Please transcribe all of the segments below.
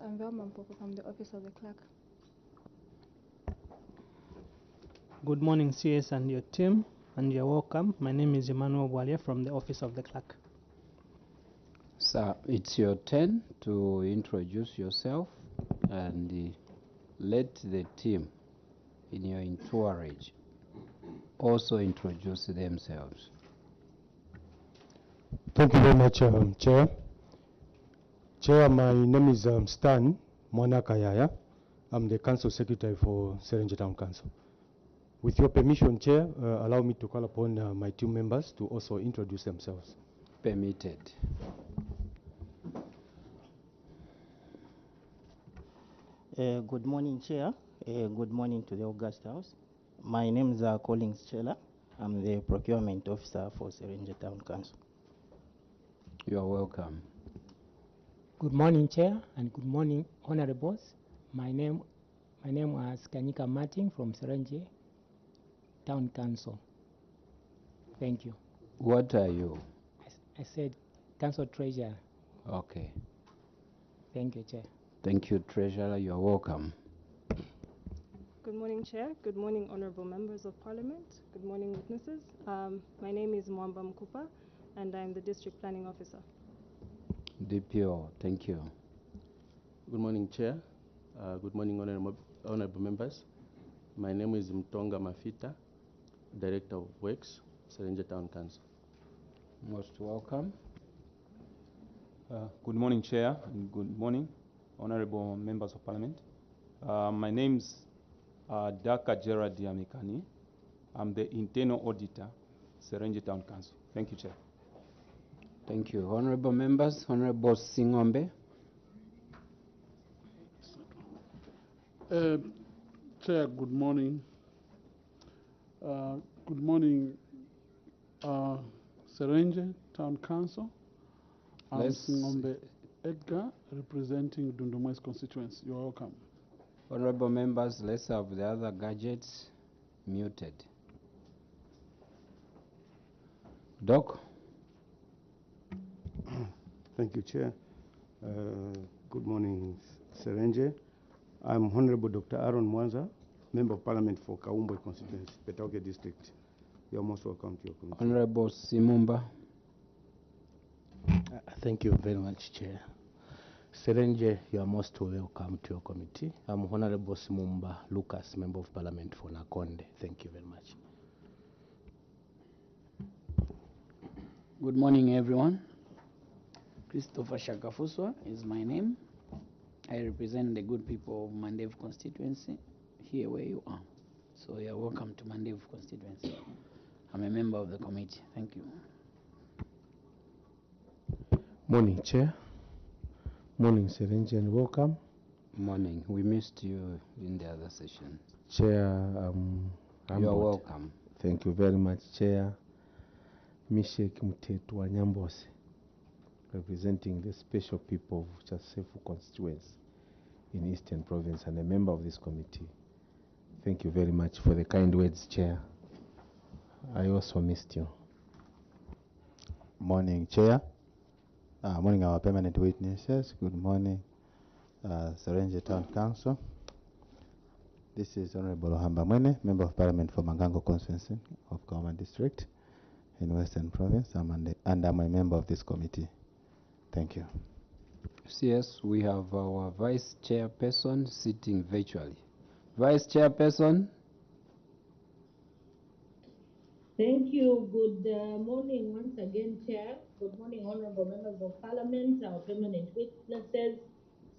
I'm Velma Mpopo from the Office of the Clerk. Good morning, CS and your team, and you're welcome. My name is Emmanuel Bwalia from the Office of the Clerk. Sir, it's your turn to introduce yourself and let the team in your entourage also introduce themselves. Thank you very much, Chair. Chair, my name is Stan Mwanakayaya. I'm the Council Secretary for Serenje Town Council. With your permission, Chair, allow me to call upon my team members to also introduce themselves. Permitted. Good morning, Chair. Good morning to the August House. My name is Collins Chela. I'm the Procurement Officer for Serenje Town Council. You are welcome. Good morning, Chair, and good morning, Honorables. My name is Kanyika Martin from Serenje Town Council. Thank you. What are you? I said Council Treasurer. Okay. Thank you, Chair. Thank you, Treasurer. You are welcome. Good morning, Chair. Good morning, Honorable Members of Parliament. Good morning, witnesses. My name is Mwamba Mkupa, and I'm the District Planning Officer. DPO, thank you. Good morning, Chair. Good morning, honorable members. My name is Mtonga Mafita, Director of Works, Serenje Town Council. Most welcome. Good morning, Chair, and good morning, honorable members of Parliament. My name's Daka Gerard Diamikani. I'm the Internal Auditor, Serenje Town Council. Thank you, Chair. Thank you. Honorable members, Honorable Singombe. Chair, good morning. Good morning, Serenje Town Council. I'm Singombe Edgar, representing Dundumo's constituency. You're welcome. Honorable members, let's have the other gadgets muted. Doc. Thank you, Chair. Good morning, Serenje. I'm Honorable Dr. Aaron Mwanza, Member of Parliament for Kaumbwe constituency, Petauke District. You're most welcome to your committee. Honorable Simumba. Thank you very much, Chair. Serenje, you are most welcome to your committee. I'm Honorable Simumba Lucas, Member of Parliament for Nakonde. Thank you very much. Good morning, everyone. Christopher Shakafuswa is my name. I represent the good people of Mandev constituency, here where you are. So you're welcome to Mandev constituency. I'm a member of the committee. Thank you. Morning, Chair. Morning, Serenje, and welcome. Morning. We missed you in the other session. Chair, you're welcome. Thank you very much, Chair. Mishek Mutetu Wanyambose, representing the special people of Chasefu constituency in Eastern Province and a member of this committee. Thank you very much for the kind words, Chair. I also missed you. Morning, Chair. Morning, our permanent witnesses. Good morning, Serenje Town Council. This is Honorable Ohamba Mwene, Member of Parliament for Mangango constituency of Kauma District in Western Province, and I'm a member of this committee. Thank you. Yes, we have our Vice Chairperson sitting virtually. Vice Chairperson. Thank you. Good morning once again, Chair. Good morning, honorable members of Parliament, our permanent witnesses,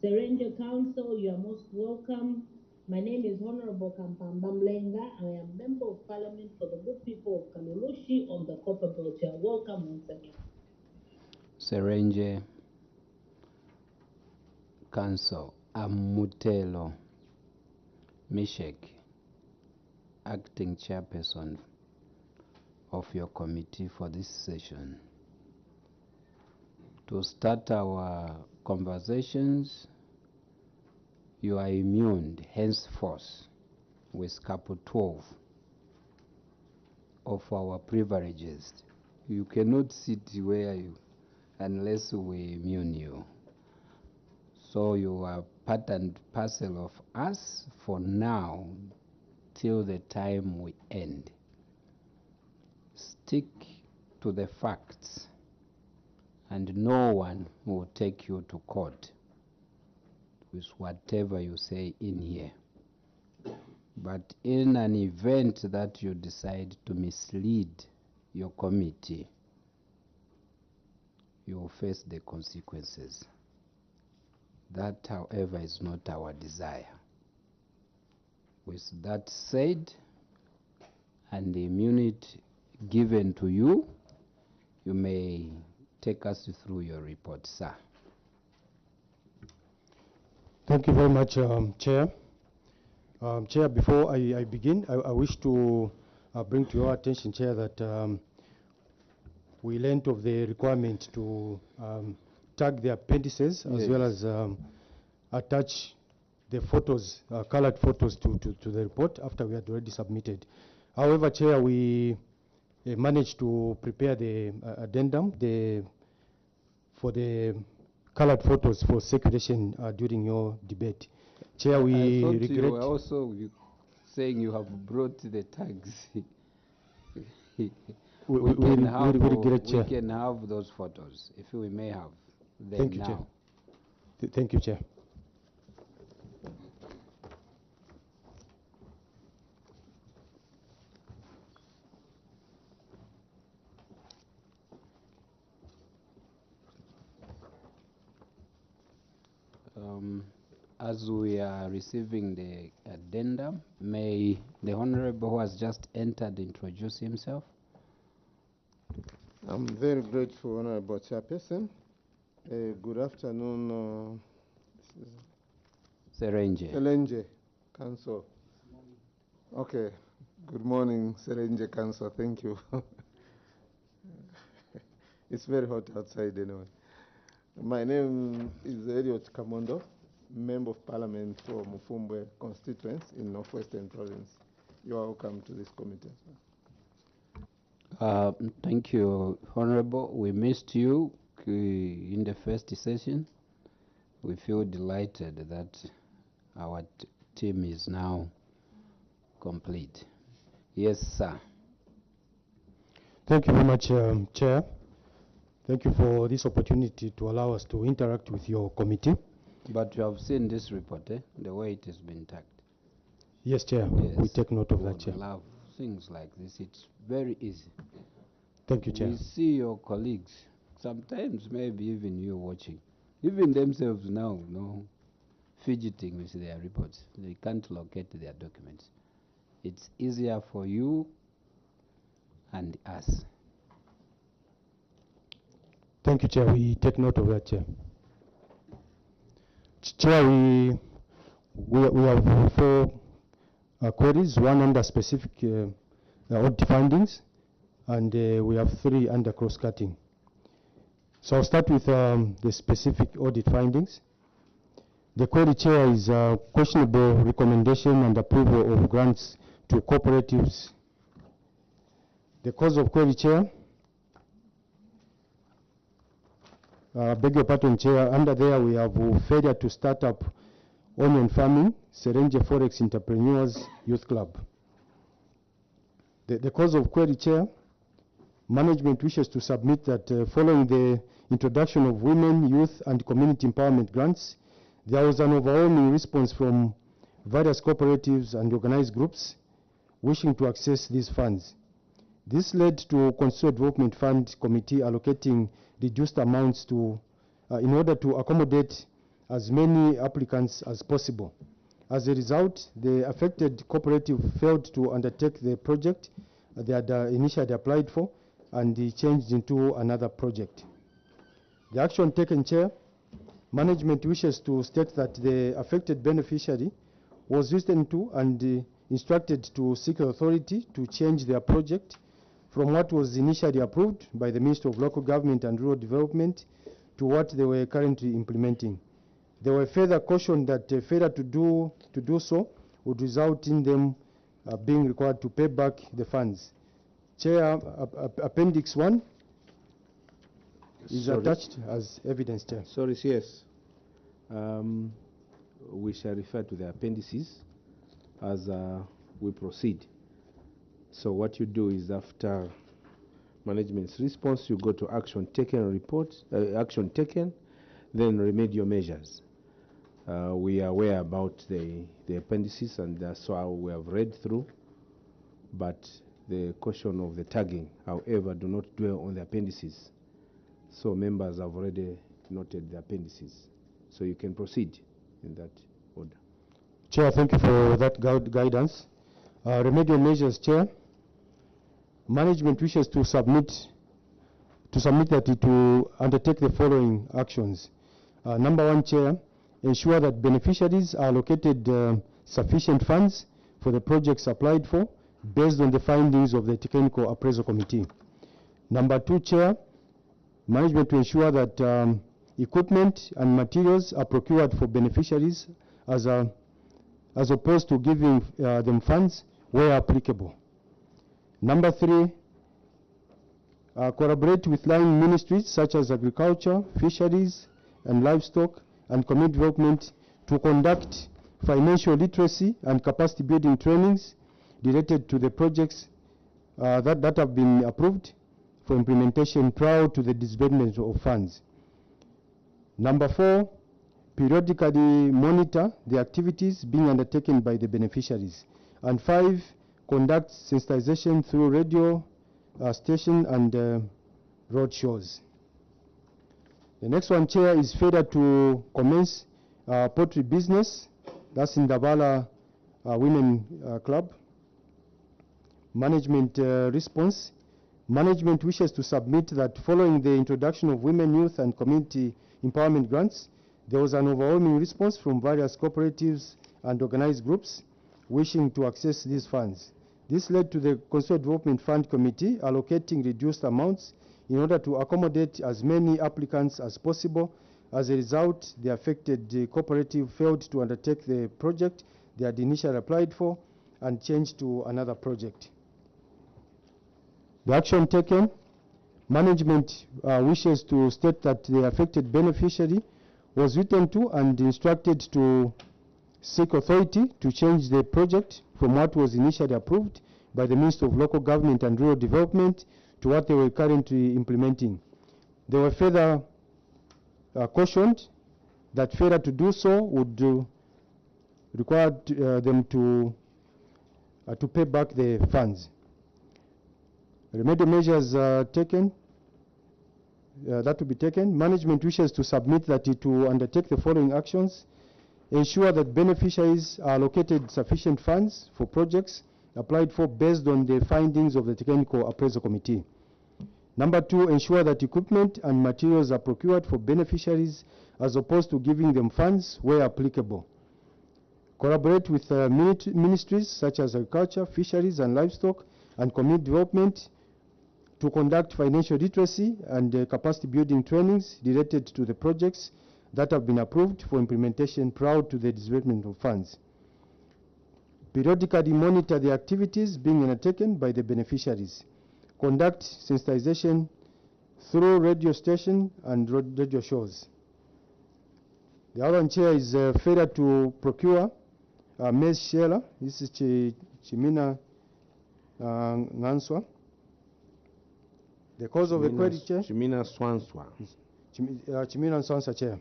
Serenje Council, you are most welcome. My name is Honorable Kampamba Mlenga. I am Member of Parliament for the good people of Kalulushi on the Copper Belt. You are welcome once again. Serenje Council, Amutelo Mishek, Acting Chairperson of your committee for this session. To start our conversations, you are immune henceforth with Capital 12 of our privileges. You cannot sit where you, unless we immune you. So you are part and parcel of us for now, till the time we end. Stick to the facts, and no one will take you to court with whatever you say in here. But in an event that you decide to mislead your committee, you will face the consequences. That, however, is not our desire. With that said, and the immunity given to you, you may take us through your report, sir. Thank you very much, Chair. Chair, before I begin, I wish to bring to your attention, Chair, that we learned of the requirement to tag the appendices, as well as attach the photos, colored photos to the report after we had already submitted. However, Chair, we managed to prepare the addendum for the colored photos for circulation during your debate. Chair, we I thought regret. you were also saying you have brought the tags. we regret, Chair. can have those photos, if we may have them. Thank you, now. Chair. Thank you, Chair. As we are receiving the addendum, may the Honorable who has just entered introduce himself? I'm very grateful, Honorable Chairperson. Good afternoon, Serenje Council. Okay, good morning, Serenje Council. Thank you. It's very hot outside anyway. My name is Elliot Kamondo, Member of Parliament for Mufumbwe constituency in Northwestern Province. You are welcome to this committee. Thank you, Honorable. We missed you in the first session. We feel delighted that our team is now complete. Yes, sir. Thank you very much, Chair. Thank you for this opportunity to allow us to interact with your committee. But you have seen this report, the way it has been tagged. Yes, Chair. Yes. We take note of that, Chair. We love things like this. It's very easy. Thank you, Chair. We see your colleagues, sometimes maybe even you watching, even themselves now, fidgeting with their reports. They can't locate their documents. It's easier for you and us. Thank you, Chair. We take note of that, Chair. Chair, we have 4 queries, 1 under specific audit findings, and we have 3 under cross-cutting. So I'll start with the specific audit findings. The query, Chair, is questionable recommendation and approval of grants to cooperatives. The cause of query, Chair, beg your pardon, Chair, under there we have failure to start up onion farming, Serenje Forex Entrepreneurs Youth Club. The cause of query, Chair, management wishes to submit that following the introduction of women, youth and community empowerment grants, there was an overwhelming response from various cooperatives and organized groups wishing to access these funds. This led to Constituent Development Fund Committee allocating reduced amounts to, in order to accommodate as many applicants as possible. As a result, the affected cooperative failed to undertake the project they had initially applied for, and they changed into another project. The action taken, Chair, management wishes to state that the affected beneficiary was listened to and instructed to seek authority to change their project from what was initially approved by the Ministry of Local Government and Rural Development to what they were currently implementing. They were further cautioned that failure to do so would result in them being required to pay back the funds. Chair, Appendix 1 is attached as evidence, Chair. Sorry, yes. we shall refer to the appendices as we proceed. So what you do is after management's response, you go to action taken report, action taken, then remedial measures. We are aware about the appendices, and that's why we have read through, but the question of the tagging, however, do not dwell on the appendices. So members have already noted the appendices. So you can proceed in that order. Chair, thank you for that guidance. Remedial measures, Chair. Management wishes to submit that it will undertake the following actions. Number one, Chair, ensure that beneficiaries are allocated sufficient funds for the projects applied for based on the findings of the Technical Appraisal Committee. Number two, Chair, management to ensure that equipment and materials are procured for beneficiaries as opposed to giving them funds where applicable. Number three, collaborate with line ministries such as agriculture, fisheries, and livestock, and community development to conduct financial literacy and capacity building trainings related to the projects that have been approved for implementation prior to the disbursement of funds. Number four, periodically monitor the activities being undertaken by the beneficiaries. And five, conduct sensitization through radio station and road shows. The next one, Chair, is failure to commence poultry business. That's in Davala Women Club. Management response. Management wishes to submit that following the introduction of women, youth, and community empowerment grants, there was an overwhelming response from various cooperatives and organized groups wishing to access these funds. This led to the Constituent Development Fund Committee allocating reduced amounts in order to accommodate as many applicants as possible. As a result, the affected cooperative failed to undertake the project they had initially applied for and changed to another project. The action taken, management wishes to state that the affected beneficiary was written to and instructed to seek authority to change the project from what was initially approved by the Ministry of Local Government and Rural Development to what they were currently implementing. They were further cautioned that failure to do so would require them to pay back the funds. Remedial measures taken, that to be taken. Management wishes to submit that it will undertake the following actions. Ensure that beneficiaries are allocated sufficient funds for projects applied for based on the findings of the Technical Appraisal Committee. Number two, ensure that equipment and materials are procured for beneficiaries as opposed to giving them funds where applicable. Collaborate with ministries such as agriculture, fisheries, and livestock, and community development to conduct financial literacy and capacity building trainings related to the projects that have been approved for implementation prior to the disbursement of funds. Periodically monitor the activities being undertaken by the beneficiaries. Conduct sensitization through radio station and radio shows. The other one, Chair, is failure to procure maize sheller. This is Chimina Nganswa. The cause of the query, Chair? Chimina Swanswa. Chimina Swanswa, Chair.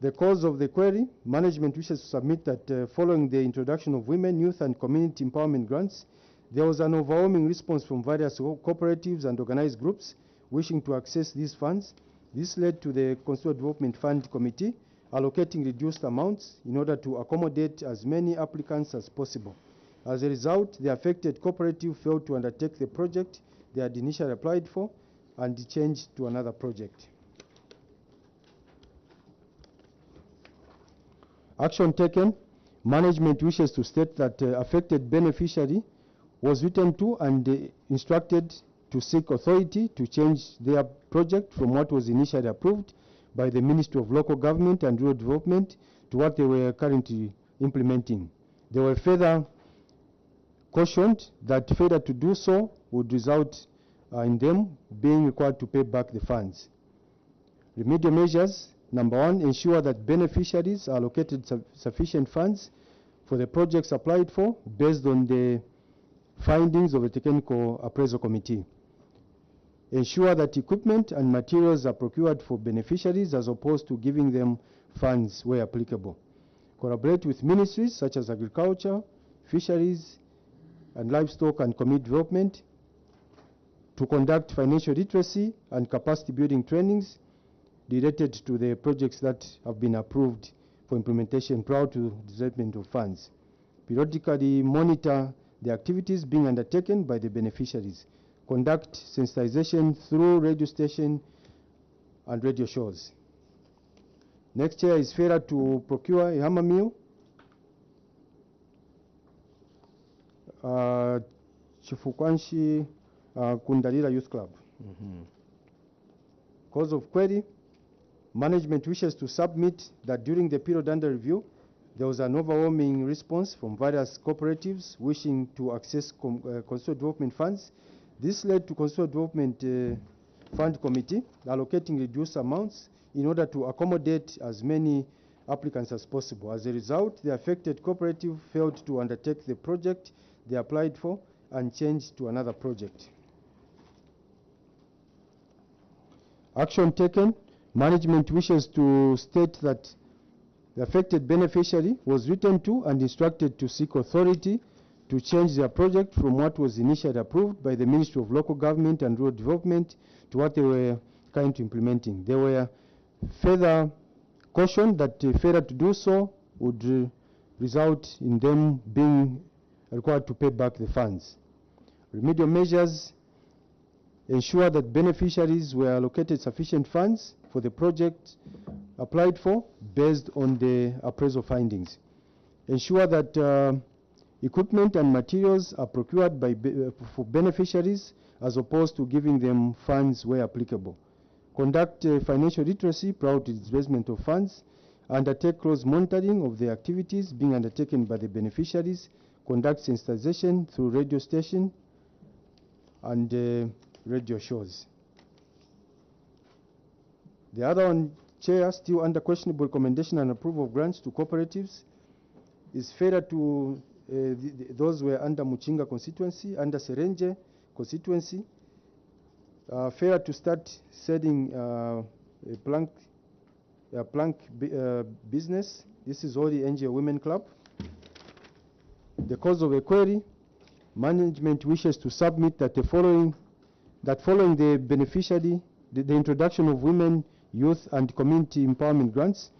The cause of the query, management wishes to submit that following the introduction of women, youth, and community empowerment grants, there was an overwhelming response from various cooperatives and organized groups wishing to access these funds. This led to the Constituent Development Fund Committee allocating reduced amounts in order to accommodate as many applicants as possible. As a result, the affected cooperative failed to undertake the project they had initially applied for and changed to another project. Action taken, management wishes to state that affected beneficiary was written to and instructed to seek authority to change their project from what was initially approved by the Ministry of Local Government and Rural Development to what they were currently implementing. They were further cautioned that failure to do so would result in them being required to pay back the funds. Remedial measures, Number one, ensure that beneficiaries are allocated sufficient funds for the projects applied for based on the findings of the Technical Appraisal Committee. Ensure that equipment and materials are procured for beneficiaries as opposed to giving them funds where applicable. Collaborate with ministries such as agriculture, fisheries, and livestock and community development to conduct financial literacy and capacity building trainings related to the projects that have been approved for implementation prior to development of funds. Periodically monitor the activities being undertaken by the beneficiaries. Conduct sensitization through radio station and radio shows. Next year is failure to procure a hammer mill, Chifukwanshi Kundalila Youth Club. Cause of query, management wishes to submit that during the period under review, there was an overwhelming response from various cooperatives wishing to access constituent development funds. This led to Constituent Development Fund Committee allocating reduced amounts in order to accommodate as many applicants as possible. As a result, the affected cooperative failed to undertake the project they applied for and changed to another project. Action taken, management wishes to state that the affected beneficiary was written to and instructed to seek authority to change their project from what was initially approved by the Ministry of Local Government and Rural Development to what they were currently implementing. They were further cautioned that failure to do so would result in them being required to pay back the funds. Remedial measures ensure that beneficiaries were allocated sufficient funds for the project applied for based on the appraisal findings. Ensure that equipment and materials are procured for beneficiaries as opposed to giving them funds where applicable. Conduct financial literacy prior to disbursement of funds. Undertake close monitoring of the activities being undertaken by the beneficiaries. Conduct sensitization through radio station and radio shows. The other one, Chair, still under questionable recommendation and approval of grants to cooperatives, is failure to those were under Muchinga constituency, under Serenje constituency, failure to start selling a plank business. This is Ori NGO Women Club. The cause of a query, management wishes to submit that following the beneficiary, the introduction of women, youth, and community empowerment grants,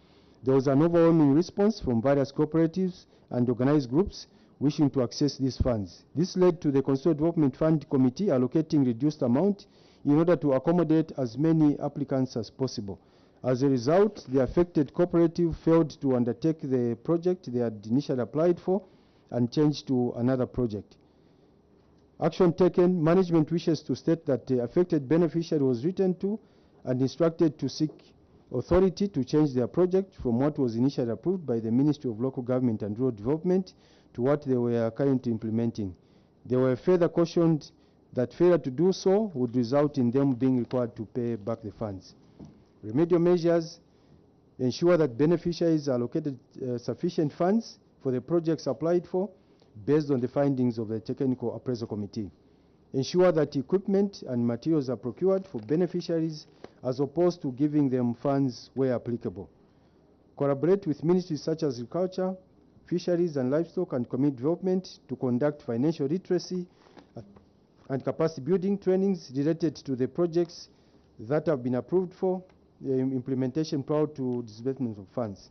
there was an overwhelming response from various cooperatives and organized groups wishing to access these funds. This led to the Constituent Development Fund Committee allocating reduced amount in order to accommodate as many applicants as possible. As a result, the affected cooperative failed to undertake the project they had initially applied for and changed to another project. Action taken, management wishes to state that the affected beneficiary was written to and instructed to seek authority to change their project from what was initially approved by the Ministry of Local Government and Rural Development to what they were currently implementing. They were further cautioned that failure to do so would result in them being required to pay back the funds. Remedial measures ensure that beneficiaries are allocated sufficient funds for the projects applied for based on the findings of the Technical Appraisal Committee. Ensure that equipment and materials are procured for beneficiaries as opposed to giving them funds where applicable. Collaborate with ministries such as agriculture, fisheries and livestock and community development to conduct financial literacy and capacity building trainings related to the projects that have been approved for implementation prior to disbursement of funds.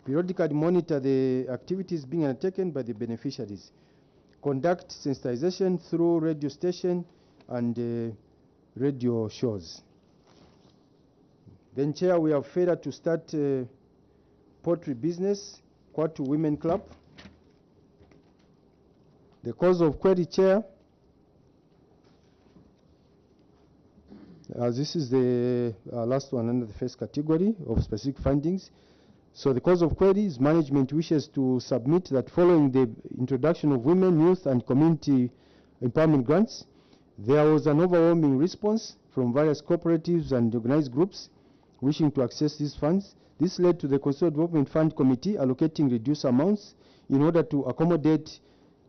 Periodically monitor the activities being undertaken by the beneficiaries. Conduct sensitization through radio station and radio shows. Then, Chair, we have failed to start poultry business, Kwatu Women Club. The cause of query, Chair, this is the last one under the first category of specific findings. So the cause of query is management wishes to submit that following the introduction of women, youth, and community empowerment grants, there was an overwhelming response from various cooperatives and organized groups wishing to access these funds. This led to the Constitutional Development Fund Committee allocating reduced amounts in order to accommodate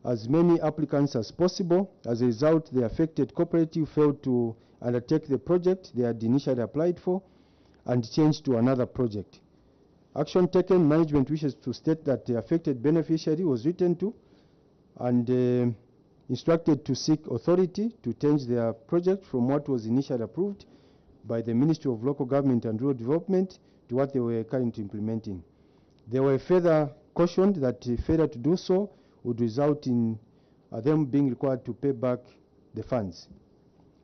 as many applicants as possible. As a result, the affected cooperative failed to undertake the project they had initially applied for and changed to another project. Action taken, management wishes to state that the affected beneficiary was written to and instructed to seek authority to change their project from what was initially approved by the Ministry of Local Government and Rural Development to what they were currently implementing. They were further cautioned that failure to do so would result in them being required to pay back the funds.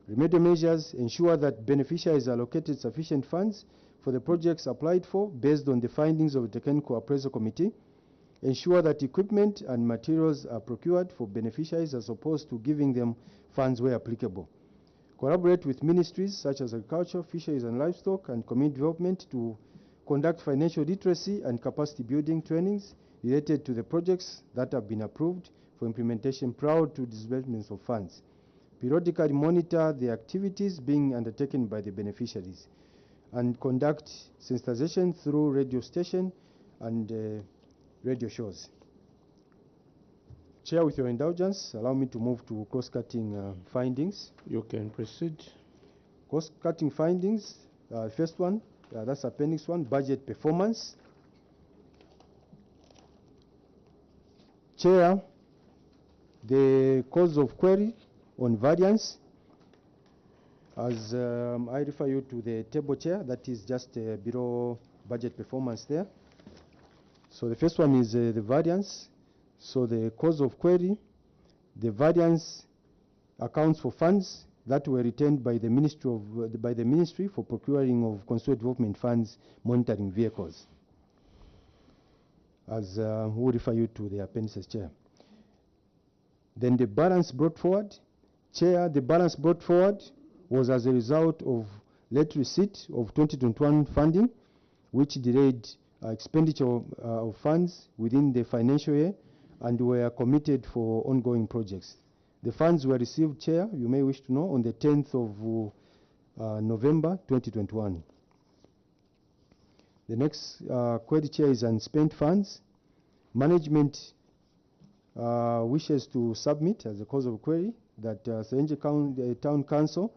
Remedial measures ensure that beneficiaries are allocated sufficient funds for the projects applied for based on the findings of the Technical Appraisal Committee. Ensure that equipment and materials are procured for beneficiaries as opposed to giving them funds where applicable. Collaborate with ministries such as Agriculture, Fisheries and Livestock and Community Development to conduct financial literacy and capacity building trainings related to the projects that have been approved for implementation prior to disbursements of funds. Periodically monitor the activities being undertaken by the beneficiaries and conduct sensitization through radio station and radio shows. Chair, with your indulgence, allow me to move to cross-cutting findings. You can proceed. Cross-cutting findings, first one, that's appendix 1, budget performance. Chair, the cause of query on variance, as I refer you to the table, Chair, that is just below budget performance there. So the first one is the variance. So the cause of query, the variance accounts for funds that were retained by the Ministry for procuring of constituent development funds monitoring vehicles. As we refer you to the appendices, Chair. Then the balance brought forward. Chair, the balance brought forward was as a result of late receipt of 2021 funding, which delayed expenditure of funds within the financial year and were committed for ongoing projects. The funds were received, Chair, you may wish to know, on the 10th of November 2021. The next query, Chair, is unspent funds. Management wishes to submit as a cause of query that Serenje Town Council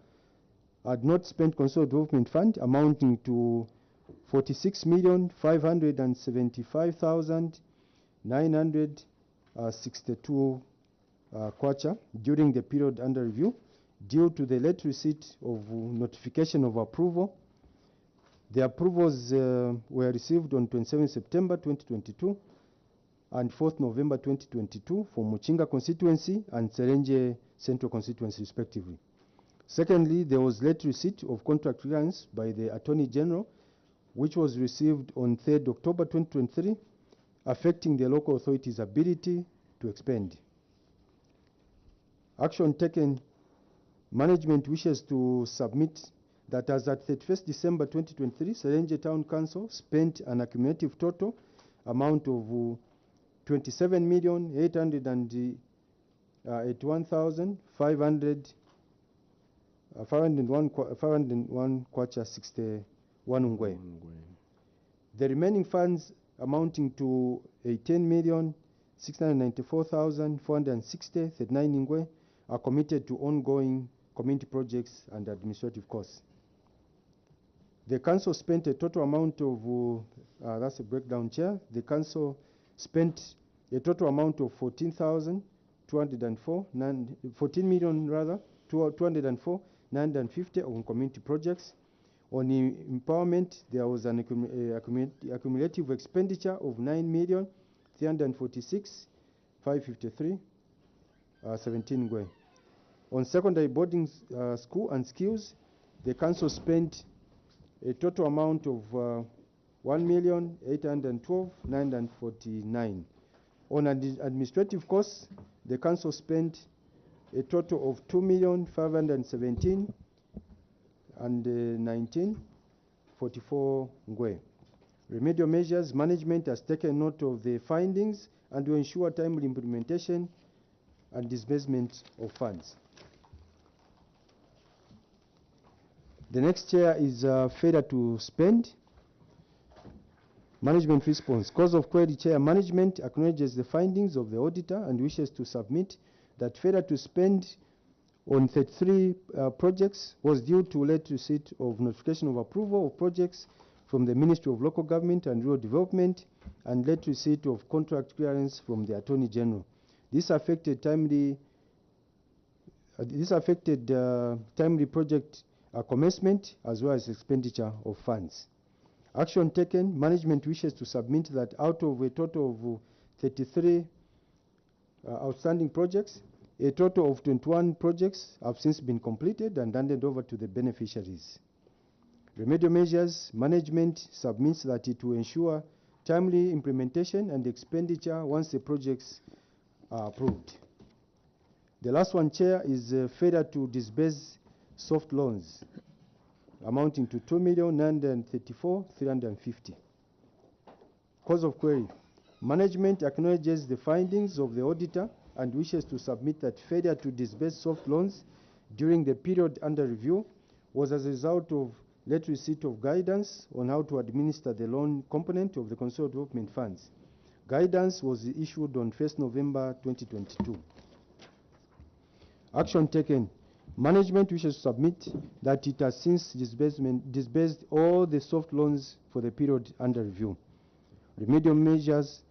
had not spent constituent development fund amounting to 46,575,962 kwacha during the period under review due to the late receipt of notification of approval. The approvals were received on 27 September 2022 and 4th November 2022 for Muchinga constituency and Serenje Central constituency respectively. Secondly, there was late receipt of contract clearance by the Attorney General, which was received on 3rd October 2023, affecting the local authority's ability to expend. Action taken, management wishes to submit that as at 31st December 2023, Serenje Town Council spent an accumulative total amount of 27,881,501 kwacha 61 ngwe. The remaining funds amounting to 18,694,460 39 ngwe are committed to ongoing community projects and administrative costs. The council spent a total amount of, that's a breakdown, Chair. The council spent a total amount of 14,204,950 on community projects. On empowerment, there was an accumulative expenditure of 9,346,553 17 ngwe. On secondary boarding school and skills, the council spent a total amount of 1,812,949. On administrative costs, the council spent a total of 2,517,019 44 ngwe. Remedial measures, management has taken note of the findings and will ensure timely implementation and disbursement of funds. The next, Chair, is failure to spend. Management response. Cause of query, Chair. Management acknowledges the findings of the auditor and wishes to submit that failure to spend on 33 projects was due to late receipt of notification of approval of projects from the Ministry of Local Government and Rural Development and late receipt of contract clearance from the Attorney General. This affected timely project commencement as well as expenditure of funds. Action taken, management wishes to submit that out of a total of 33 outstanding projects, a total of 21 projects have since been completed and handed over to the beneficiaries. Remedial measures, management submits that it will ensure timely implementation and expenditure once the projects are approved. The last one, Chair, is failure to disburse soft loans amounting to 2,934,350. Cause of query. Management acknowledges the findings of the auditor and wishes to submit that failure to disburse soft loans during the period under review was as a result of late receipt of guidance on how to administer the loan component of the Consumer Development Funds. Guidance was issued on 1st November 2022. Action taken. Management wishes to submit that it has since disbursed all the soft loans for the period under review. Remedial measures.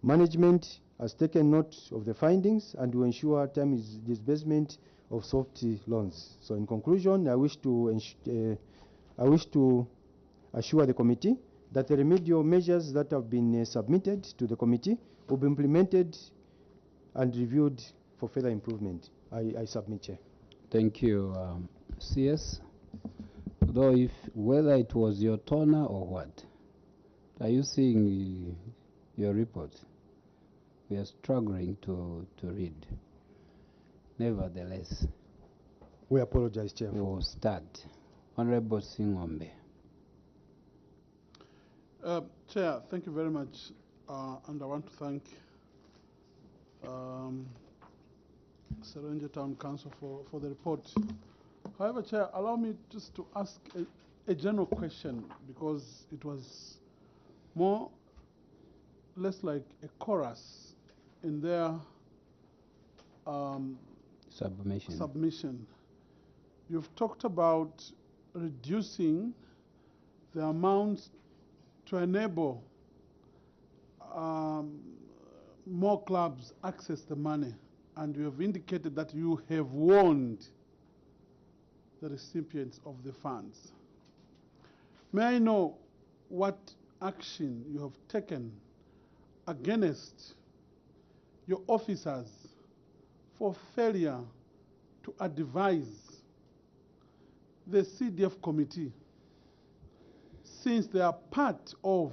Management has taken note of the findings and will ensure timely disbursement of soft loans. So in conclusion, I wish to assure the committee that the remedial measures that have been submitted to the committee will be implemented and reviewed for further improvement. I submit, Chair. Thank you, CS. Though whether it was your toner or what, are you seeing your report? We are struggling to read. Nevertheless, we apologize, Chair. We will start. Honorable Singombe. Chair, thank you very much. And I want to thank Serenje Town Council for the report. However, Chair, allow me just to ask a general question, because it was more or less like a chorus in their submission. You've talked about reducing the amounts to enable more clubs access the money, and you have indicated that you have warned the recipients of the funds. May I know what action you have taken against your officers for failure to advise the CDF committee, since they are part of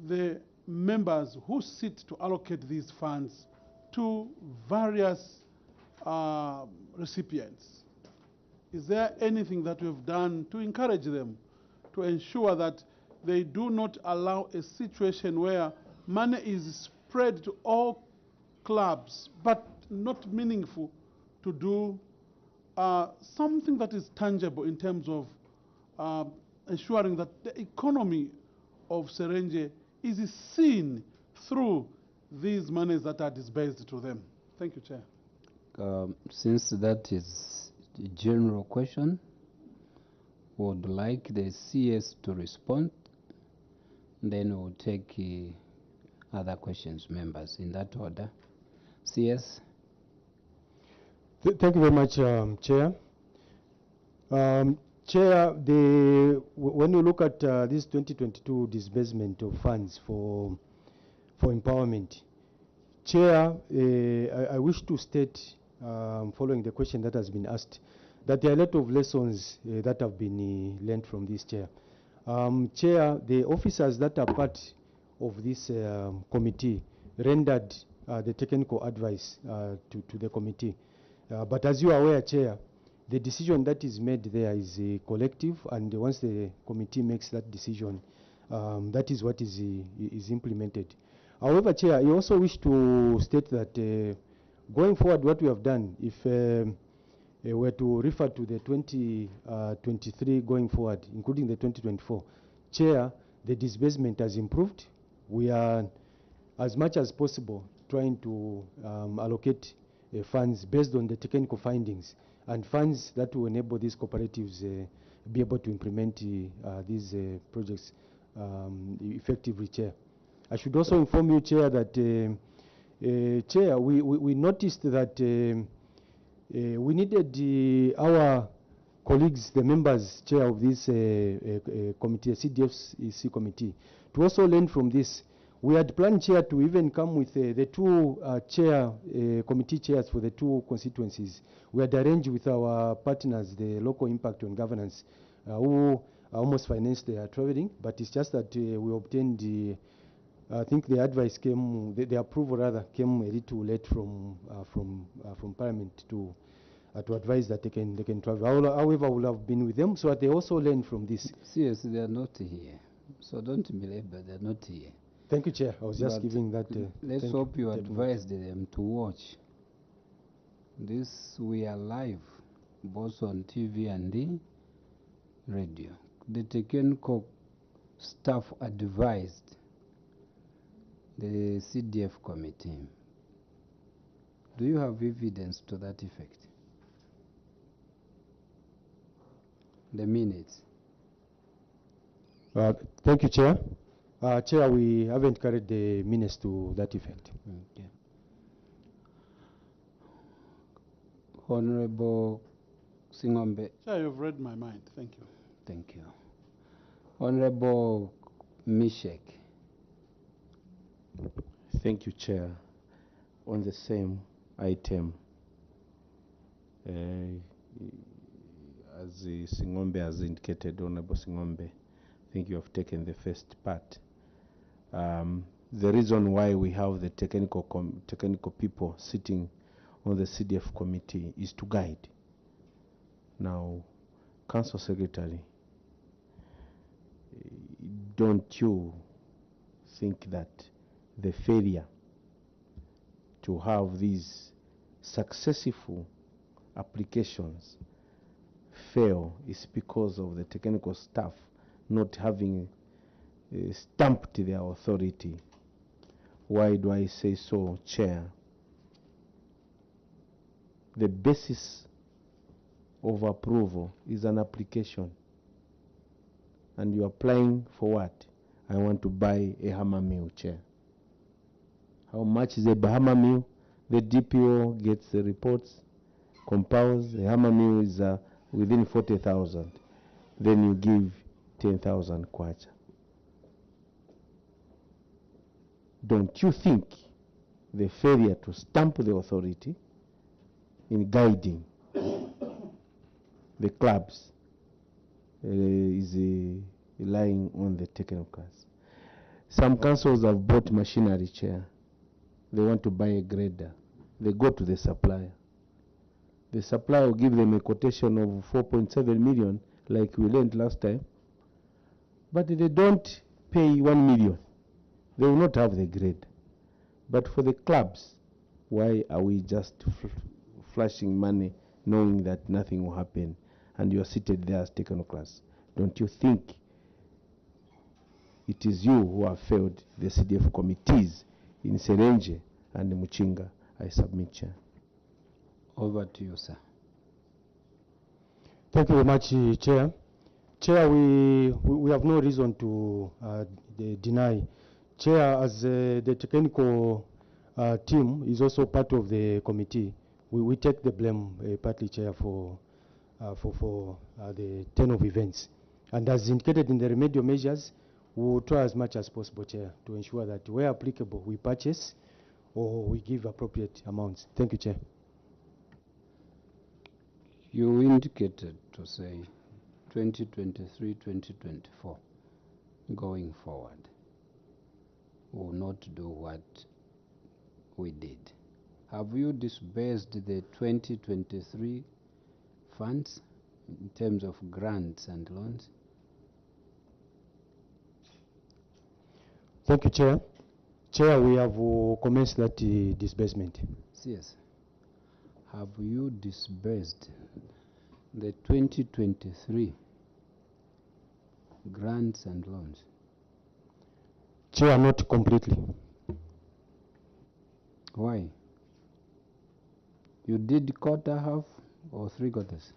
the members who sit to allocate these funds to various recipients? Is there anything that we've done to encourage them to ensure that they do not allow a situation where money is spread to all clubs but not meaningful to do something that is tangible in terms of ensuring that the economy of Serenje is seen through these monies that are disbursed to them? Thank you, Chair. Since that is a general question, would like the CS to respond, then we'll take other questions, members, in that order. CS? Thank you very much, Chair. Chair, when you look at this 2022 disbursement of funds for empowerment, Chair, I wish to state, following the question that has been asked, that there are a lot of lessons that have been learned from this, Chair. Chair, the officers that are part of this committee rendered the technical advice to the committee. But as you are aware, Chair, the decision that is made there is collective, and once the committee makes that decision, that is what is implemented. However, Chair, I also wish to state that going forward, what we have done, if were to refer to the 2023 going forward, including the 2024, Chair, the disbursement has improved. We are, as much as possible, trying to allocate funds based on the technical findings and funds that will enable these cooperatives be able to implement these projects effectively, Chair. I should also inform you, Chair, that Chair, we noticed that we needed our colleagues, the members, Chair of this committee, CDFC committee, to also learn from this. We had planned, Chair, to even come with the two committee chairs for the two constituencies. We had arranged with our partners, the local impact on governance, who almost financed their traveling, but it's just that we obtained I think the advice came, the approval rather, came a little late from Parliament to advise that they can travel. However, I will have been with them so that they also learn from this. Yes, they are not here. So don't belabor, they are not here. Thank you, Chair. I was just giving that. Let's hope you advised them to watch. This, we are live, both on TV and the radio. The technical staff advised the CDF committee. Do you have evidence to that effect? The minutes. Thank you, Chair. Chair, we haven't carried the minutes to that effect. Okay. Honorable Singombe. Chair, you've read my mind. Thank you. Thank you. Honorable Mishek. Thank you, Chair. On the same item, as Singombe has indicated, Honorable Singombe, I think you have taken the first part. The reason why we have the technical people sitting on the CDF committee is to guide. Now, Council Secretary, don't you think that the failure to have these successful applications fail is because of the technical staff not having stamped their authority? Why do I say so, Chair? The basis of approval is an application. And you're applying for what? I want to buy a hammer mill, Chair. How much is a hammer mill? The DPO gets the reports, compiles. The hammer mill is within 40,000. Then you give 10,000 kwacha. Don't you think the failure to stamp the authority in guiding the clubs is relying on the technocrats? Some councils have bought machinery, Chair. They want to buy a grader. They go to the supplier. The supplier will give them a quotation of 4.7 million, like we learned last time. But they don't pay 1 million. They will not have the grade. But for the clubs, why are we just flashing money knowing that nothing will happen and you are seated there as technocrats? Don't you think it is you who have failed the CDF committees in Serenje and Muchinga? I submit, Chair. Over to you, sir. Thank you very much, Chair. Chair, we have no reason to deny. Chair, as the technical team is also part of the committee, we take the blame partly, Chair, for the turn of events. And as indicated in the remedial measures, we will try as much as possible, Chair, to ensure that where applicable, we purchase or we give appropriate amounts. Thank you, Chair. You indicated to say 2023-2024 going forward will not do what we did. Have you disbursed the 2023 funds in terms of grants and loans? Thank you, Chair. Chair, we have commenced that disbursement. Yes. Have you disbursed the 2023 grants and loans? Chair, not completely. Why? You did quarter, half, or 3/4?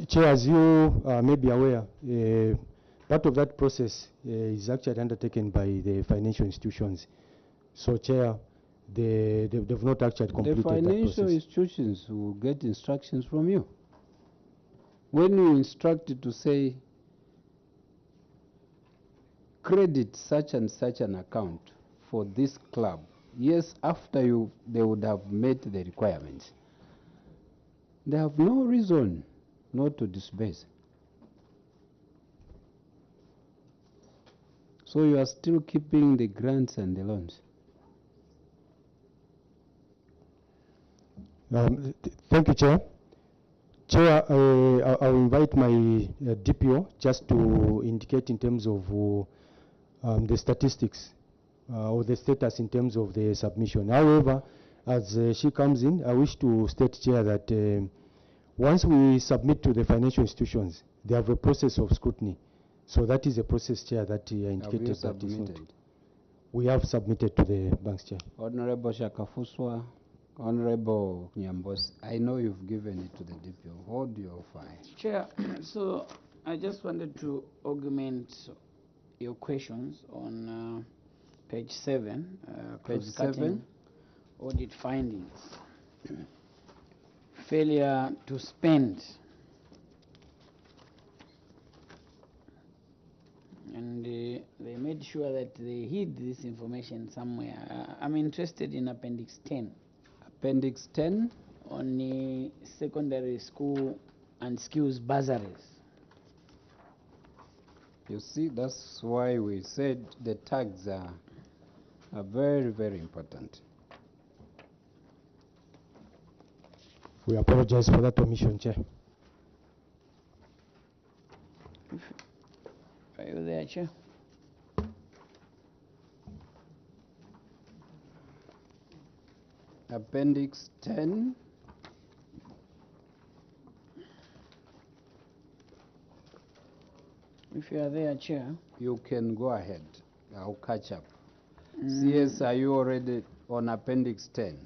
Chair, as you may be aware, part of that process is actually undertaken by the financial institutions. So, Chair, they've not actually completed The that financial process. institutions will get instructions from you. When you instructed to say, credit such and such an account for this club, yes, after they would have met the requirements. They have no reason not to disburse. So you are still keeping the grants and the loans. Thank you, Chair. Chair, I'll invite my DPO just to indicate in terms of the statistics or the status in terms of the submission. However, as she comes in, I wish to state, Chair, that once we submit to the financial institutions, they have a process of scrutiny. So that is a process, Chair, that indicated that submitted? we have submitted to the banks, Chair. Honorable Shakafuswa, Honorable Nyambos, I know you've given it to the DPO. Hold your file. Chair, so I just wanted to augment your questions on page 7, Page cross-cutting 7. audit findings. Failure to spend. And they made sure that they hid this information somewhere. I'm interested in Appendix 10. Appendix 10? On the secondary school and skills bursaries. You see, that's why we said the tags are very, very important. We apologize for that omission, Chair. Are you there, Chair? Appendix 10. If you are there, Chair. You can go ahead. I'll catch up. CS, are you already on Appendix 10?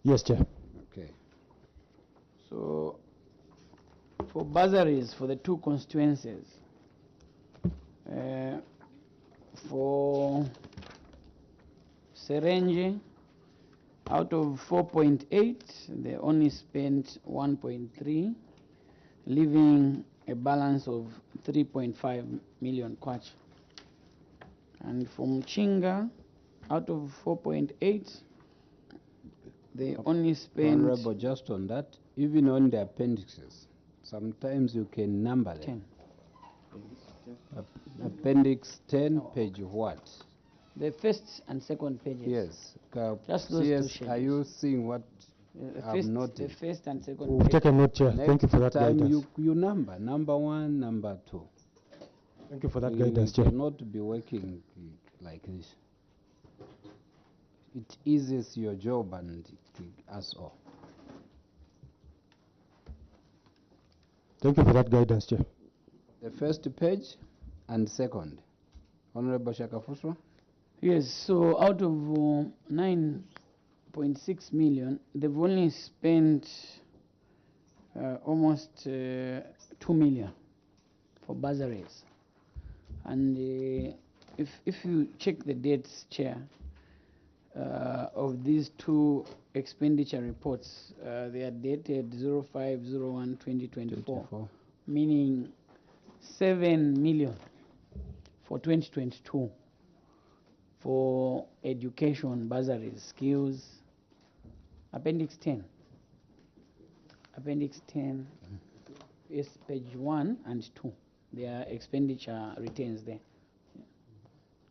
Yes, Chair. Okay. So, for bursaries for the two constituencies, for Serenge, out of 4.8, they only spent 1.3, leaving a balance of 3.5 million kwacha. And from Chinga, out of 4.8, they only spent... Honorable, just on that, even on the appendixes, sometimes you can number them. 10. Appendix 10, page what? The first and second pages. Yes. Just those CS, two are you seeing what I've noted? The first and second We've taken note, Chair. Thank you for that time guidance. you number 1, number 2. Thank you for that guidance, You Chair. cannot be working like this. It eases your job and us all. Thank you for that guidance, Chair. The first page and second. Honorable Shakafuswa? Yes, so out of 9.6 million, they've only spent almost 2 million for bursaries. And if you check the dates, Chair, of these two expenditure reports, they are dated 05/01/2024, meaning 7 million for 2022 for education, bursaries, skills. Appendix 10. Appendix 10 is page 1 and 2. There are expenditure returns there.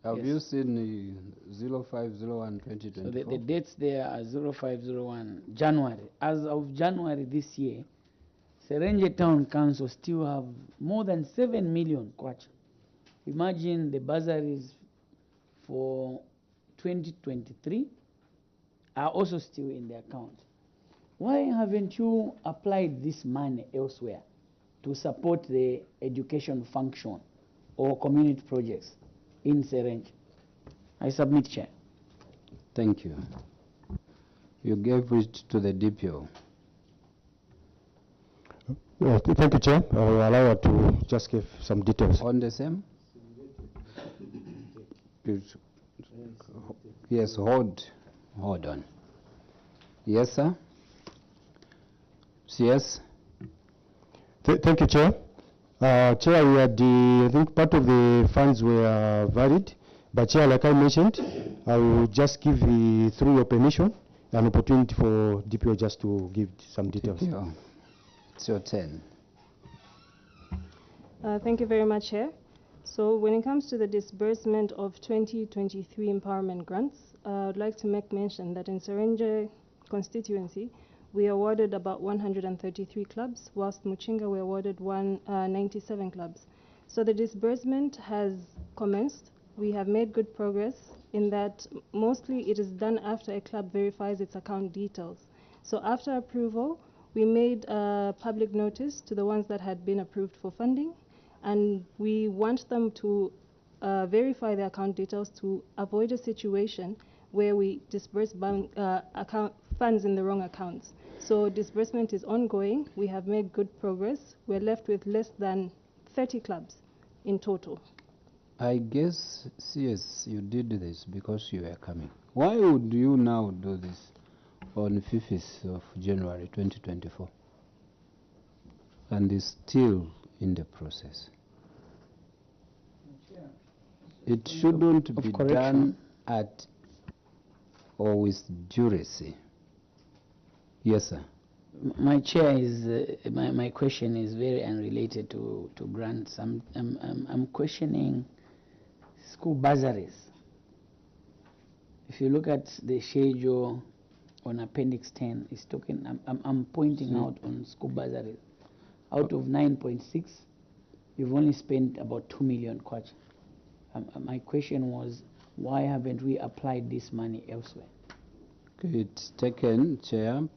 Have you seen the 05/01/2024? So the dates there are 05/01 January. As of January this year, Serenge Town Council still have more than 7 million kwacha. Imagine the bursaries for 2023 are also still in the account. Why haven't you applied this money elsewhere to support the education function or community projects in Serenje. I submit, Chair. Thank you. You gave it to the DPO. Thank you, Chair. I will allow her to just give some details. On the same? Yes, hold on. Yes, sir? Yes? Thank you, Chair. Chair, we had I think part of the funds were valid, but Chair, like I mentioned, I will just give through your permission, an opportunity for DPO just to give some details. DPO. It's your turn. Thank you very much, Chair. So when it comes to the disbursement of 2023 empowerment grants, I'd like to make mention that in Serenje constituency, we awarded about 133 clubs, whilst Muchinga we awarded 97 clubs. So the disbursement has commenced. We have made good progress in that mostly it is done after a club verifies its account details. So after approval, we made a public notice to the ones that had been approved for funding, and we want them to verify their account details to avoid a situation where we disperse funds in the wrong accounts. So disbursement is ongoing. We have made good progress. We're left with less than 30 clubs in total. I guess, CS, you did this because you were coming. Why would you now do this on 5th of January 2024? And is still in the process. It shouldn't be done at or with duress. Yes, sir. My chair is my question is very unrelated to grants. I'm questioning school bursaries. If you look at the schedule on Appendix 10, it's talking. I'm pointing out on school bursaries. Out of 9.6, you've only spent about 2 million kwacha. My question was, why haven't we applied this money elsewhere? It's taken, Chair.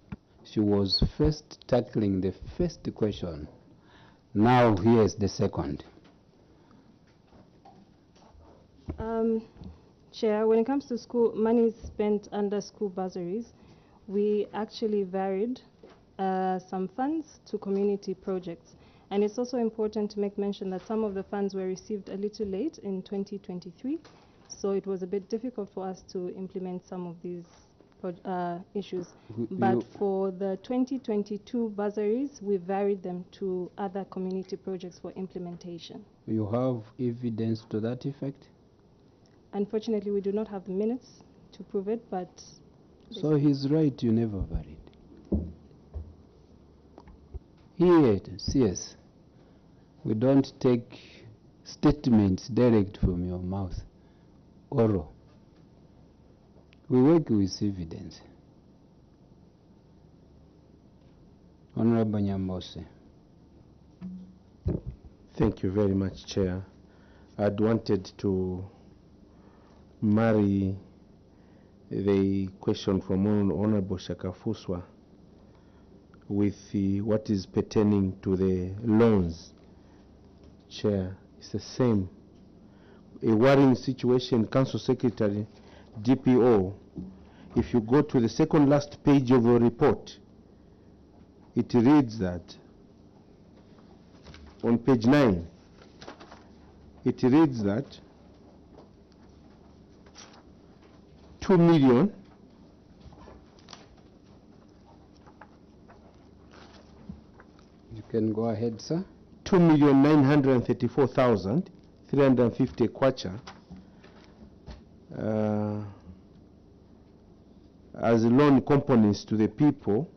She was first tackling the first question. Now here's the second. Chair, when it comes to school money spent under school bursaries, we actually varied some funds to community projects. And it's also important to make mention that some of the funds were received a little late in 2023, so it was a bit difficult for us to implement some of these issues. But for the 2022 bursaries, we varied them to other community projects for implementation. You have evidence to that effect? Unfortunately, we do not have the minutes to prove it, but... So he's right, you never varied. Here, CS, we don't take statements direct from your mouth, oral. We work with evidence. Honorable Nyambose. Thank you very much, Chair. I'd wanted to marry the question from Honorable Shakafuswa with what is pertaining to the loans. Chair, it's the same. A worrying situation, Council Secretary, DPO, if you go to the second last page of your report, it reads that on page 9, it reads that 2 million You can go ahead, sir. 2,934,350 kwacha as loan components to the people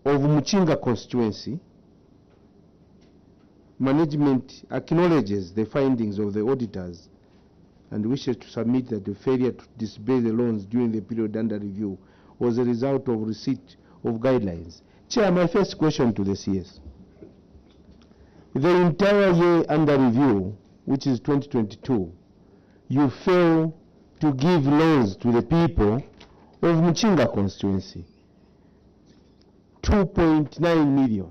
of Muchinga constituency. Management acknowledges the findings of the auditors and wishes to submit that the failure to display the loans during the period under review was a result of receipt of guidelines. Chair, my first question to the CS. The entire year under review, which is 2022, you fail to give loans to the people of Muchinga constituency. 2.9 million.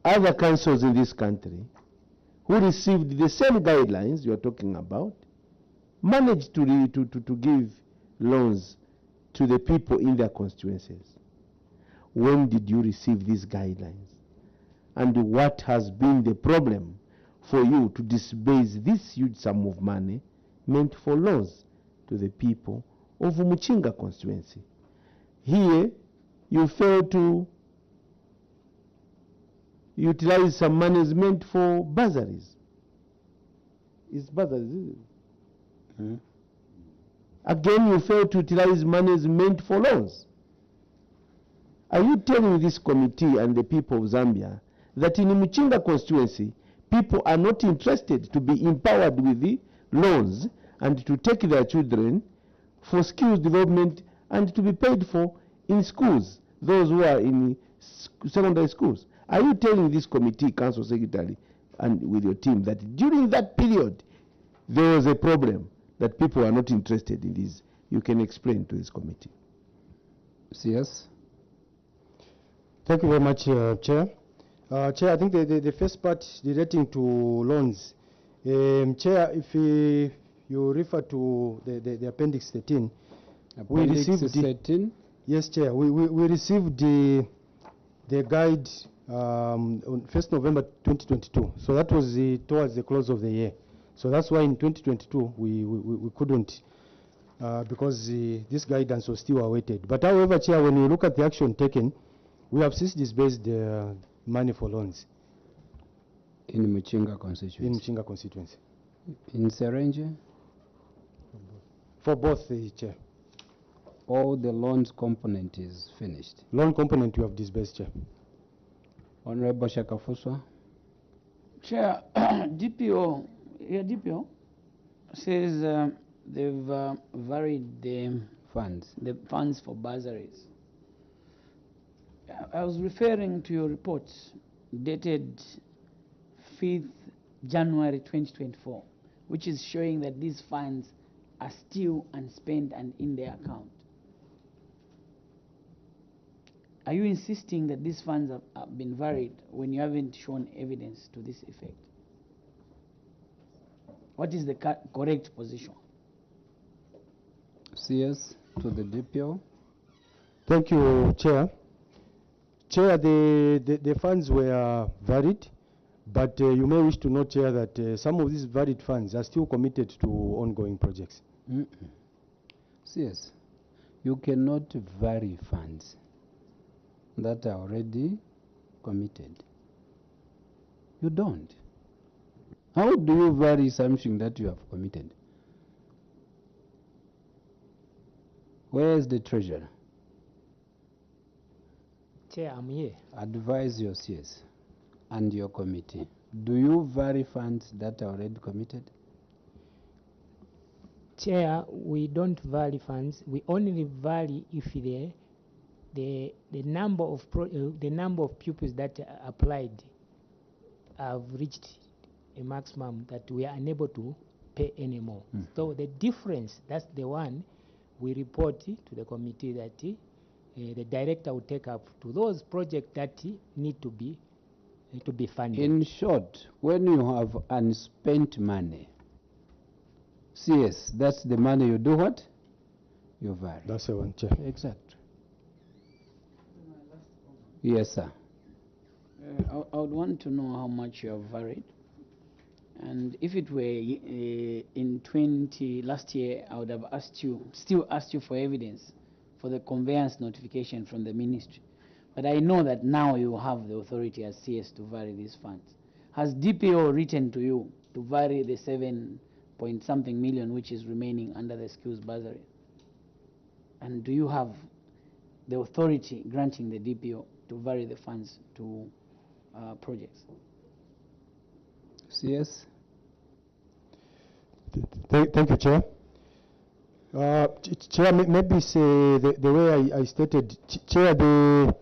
other councils in this country who received the same guidelines you are talking about managed to give loans to the people in their constituencies. When did you receive these guidelines? And what has been the problem for you to disburse this huge sum of money meant for loans to the people of Muchinga constituency? Here, you fail to utilize some monies meant for bursaries. It's bursaries, isn't it? Again, you fail to utilize monies meant for loans. Are you telling this committee and the people of Zambia that in Muchinga constituency, people are not interested to be empowered with the loans and to take their children for skills development and to be paid for in schools, those who are in secondary schools? Are you telling this committee, council secretary, and with your team that during that period there was a problem, that people are not interested in this? You can explain to this committee. Yes. Thank you very much, Chair. Chair, I think the first part relating to loans. Chair, if you refer to the Appendix 13, we received 13? Yes, Chair. We received the guide on 1st November 2022. So that was towards the close of the year. So that's why in 2022 we couldn't, because this guidance was still awaited. But however, Chair, when you look at the action taken, we have since disbursed the money for loans. In Muchinga constituency? In Muchinga constituency. In Serenge? For both, Chair. All the loans component is finished? Loan component we have disbursed, Chair. Honorable Shakafuswa. Chair, DPO says they've varied the funds for bursaries. I was referring to your report dated 5th January 2024, which is showing that these funds are still unspent and in their account. Are you insisting that these funds have been varied when you haven't shown evidence to this effect? What is the correct position? CS to the DPO. Thank you, Chair. Chair, the funds were varied, but you may wish to note, Chair, that some of these varied funds are still committed to ongoing projects. CS, you cannot vary funds that are already committed. You don't. How do you vary something that you have committed? Where is the treasurer? Chair, I'm here. Advise your CS and your committee. Do you vary funds that are already committed? Chair, we don't vary funds. We only vary if the number of pupils that applied have reached a maximum that we are unable to pay anymore. So the difference, that's the one we report to the committee that the director will take up to those projects that need to be funded. In short, when you have unspent money, CS, that's the money you do what? You vary. That's the one, Chair. Exactly. Yes, sir. I would want to know how much you have varied. And if it were in last year, I would have still asked you for evidence for the conveyance notification from the ministry. But I know that now you have the authority as CS to vary these funds. Has DPO written to you to vary the 7-point-something million which is remaining under the skills bursary? And do you have the authority granting the DPO to vary the funds to projects? CS? Thank you, Chair. Chair, maybe say the way I stated, Chair, the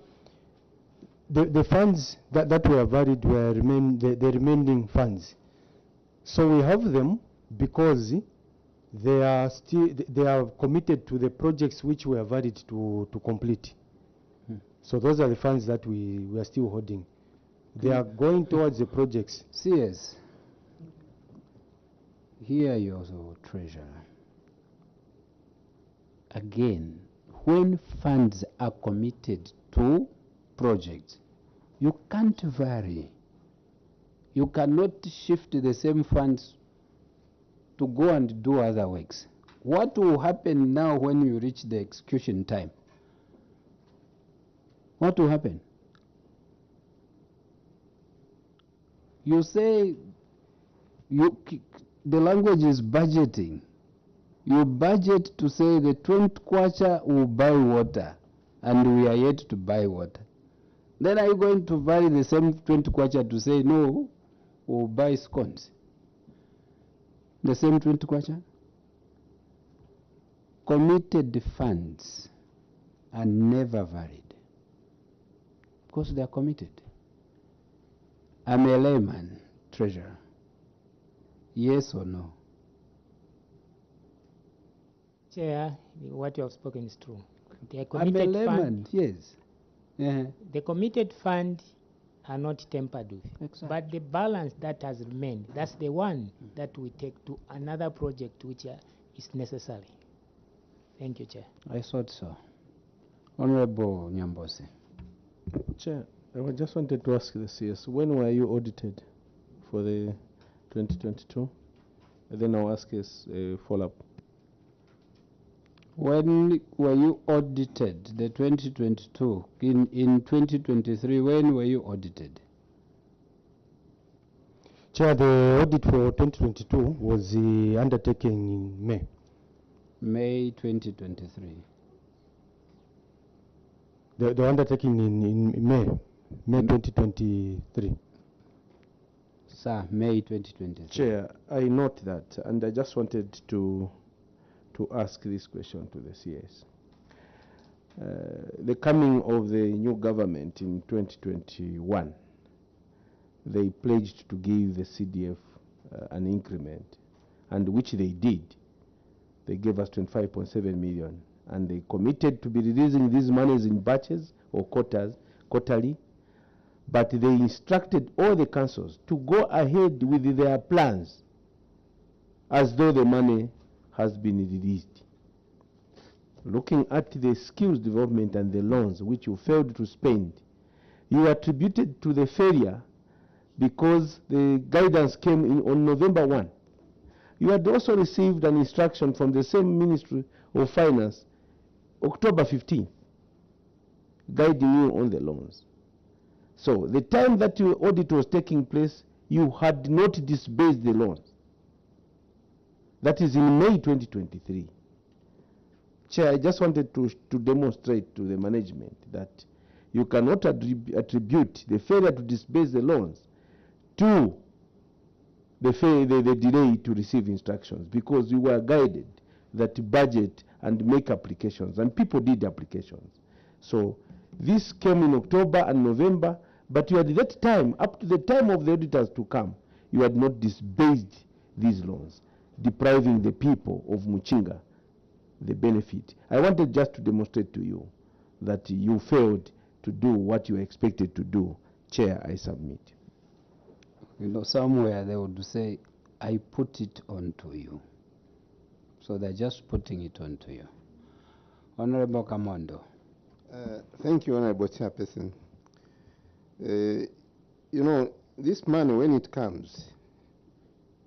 funds that were varied were the remaining funds. So we have them because they are committed to the projects which were varied to complete. So those are the funds that we are still holding They are going towards the projects. CS, here you also treasurer. Again, when funds are committed to projects, you can't vary. You cannot shift the same funds to go and do other works. What will happen now when you reach the execution time? What will happen? You say the language is budgeting. You budget to say the 20th quarter will buy water, and we are yet to buy water. Then are you going to vary the same 20th quarter to say no, we'll buy scones? The same 20th quarter? Committed funds are never varied because they are committed. I'm a layman, treasurer. Yes or no? Chair, what you have spoken is true. The I'm a committed layman, fund, yes. the committed fund are not tempered with. Exactly. But the balance that has remained, that's the one that we take to another project which is necessary. Thank you, Chair. I thought so. Honorable Nyambose. Chair, I just wanted to ask the CS, when were you audited for the 2022? And then I'll ask us a follow-up. When were you audited, the 2022? In 2023, when were you audited? Chair, the audit for 2022 was undertaken in May. May 2023. The undertaking in May 2023. Sir, May 2023. Chair, I note that, and I just wanted to ask this question to the CS. The coming of the new government in 2021, they pledged to give the CDF an increment, and which they did. They gave us 25.7 million, and they committed to be releasing these monies in batches or quarterly, but they instructed all the councils to go ahead with their plans as though the money has been released. Looking at the skills development and the loans which you failed to spend, you attributed to the failure because the guidance came in on November 1. You had also received an instruction from the same Ministry of Finance, October 15, guiding you on the loans. So the time that your audit was taking place, you had not disbursed the loans. That is in May 2023. Chair, I just wanted to demonstrate to the management that you cannot attribute the failure to disburse the loans to the delay to receive instructions, because you were guided that to budget and make applications, and people did applications. So this came in October and November, but you had that time, up to the time of the auditors to come, you had not disbursed these loans, depriving the people of Muchinga the benefit. I wanted just to demonstrate to you that you failed to do what you expected to do. Chair, I submit. You know, somewhere they would say, I put it onto you. So they're just putting it onto you. Honorable Kamondo. Thank you, Honorable Chairperson. You know, this money, when it comes,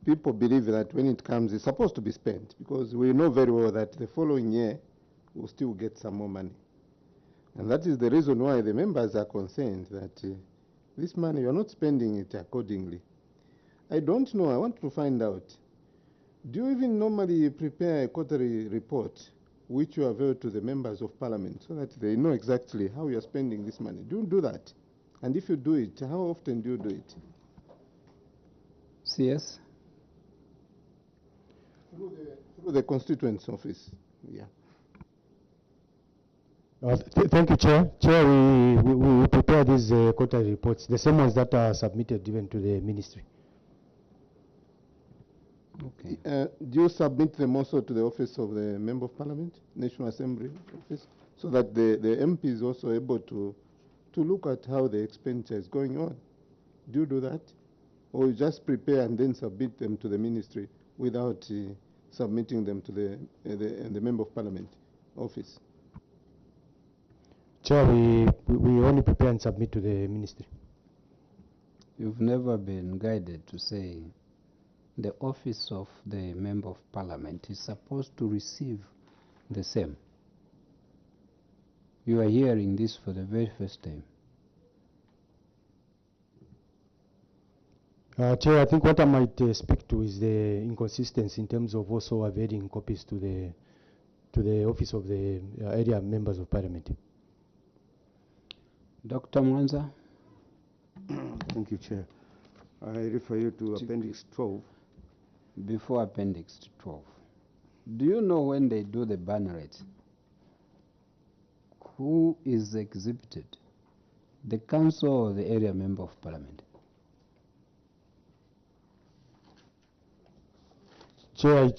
people believe that when it comes, it's supposed to be spent, because we know very well that the following year, we'll still get some more money. And that is the reason why the members are concerned that this money, you're not spending it accordingly. I don't know, I want to find out, do you even normally prepare a quarterly report which you avail to the members of parliament so that they know exactly how you're spending this money? Do you do that? And if you do it, how often do you do it? CS? Through the constituents office, yeah. Thank you, Chair. Chair, we prepare these quarterly reports, the same ones that are submitted even to the ministry. Okay. Do you submit them also to the office of the Member of Parliament, National Assembly office, so that the MP is also able to look at how the expenditure is going on? Do you do that? Or you just prepare and then submit them to the ministry without submitting them to the Member of Parliament office? Chair, we only prepare and submit to the ministry. You've never been guided to say the office of the Member of Parliament is supposed to receive the same. You are hearing this for the very first time. Chair, I think what I might speak to is the inconsistency in terms of also availing copies to the office of the area members of parliament. Dr. Mwanza? Thank you, Chair. I refer you to Appendix 12. Before Appendix 12, do you know when they do the burn rate, who is exhibited? The council or the area member of parliament? Chair,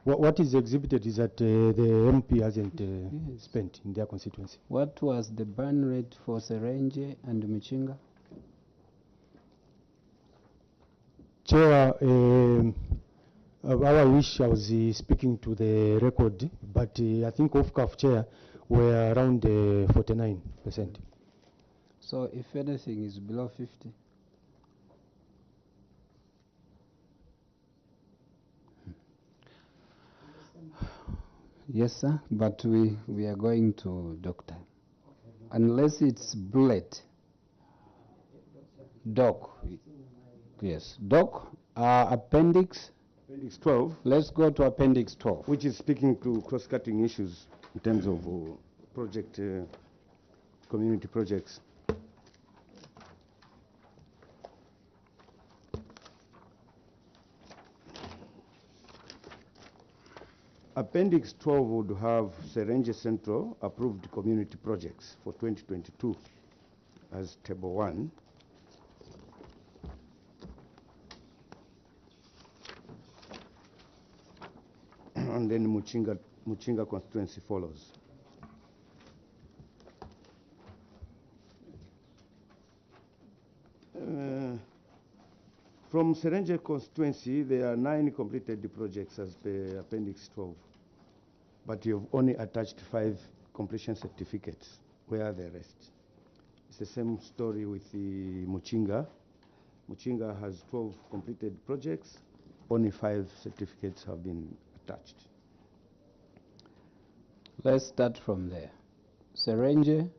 what is exhibited is that the MP hasn't spent in their constituency. What was the burn rate for Serenge and Michinga? Chair, I wish I was speaking to the record, but I think off-CAF, Chair, we're around 49%. So if anything is below 50? Yes, sir, but we are going to doctor. Unless it's bullet. Doc. Yes. Doc, appendix? Appendix 12. Let's go to Appendix 12. Which is speaking to cross-cutting issues in terms of project, community projects. Appendix 12 would have Serenge Central approved community projects for 2022 as Table 1. And then Muchinga constituency follows. From Serenge constituency, there are 9 completed projects as per Appendix 12, but you've only attached 5 completion certificates. Where are the rest? It's the same story with the Muchinga. Muchinga has 12 completed projects, only 5 certificates have been attached. Let's start from there. Serenge,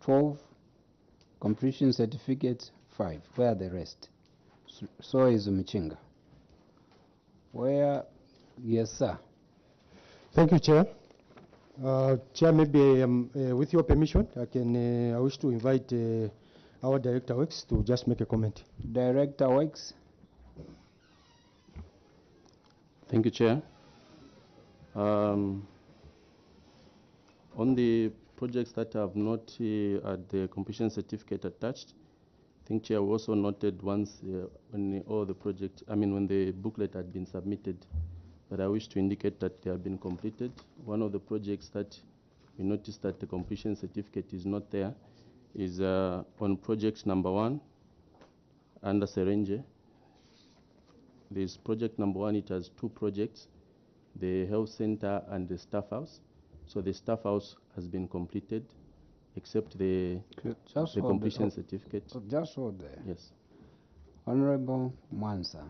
12, completion certificates, 5. Where are the rest? So is Michinga. Where? Yes, sir. Thank you, Chair. Chair, maybe with your permission, I wish to invite our Director Works to just make a comment. Director Works. Thank you, Chair. On the projects that have not had the completion certificate attached, I think Chair also noted once when all the projects, when the booklet had been submitted, that I wish to indicate that they have been completed. One of the projects that we noticed that the completion certificate is not there is on project number 1 under Serenge. This project number 1, it has 2 projects, the health center and the staff house. So the staff house has been completed, except the completion certificate. Just hold there. Yes. Honorable Mwanza,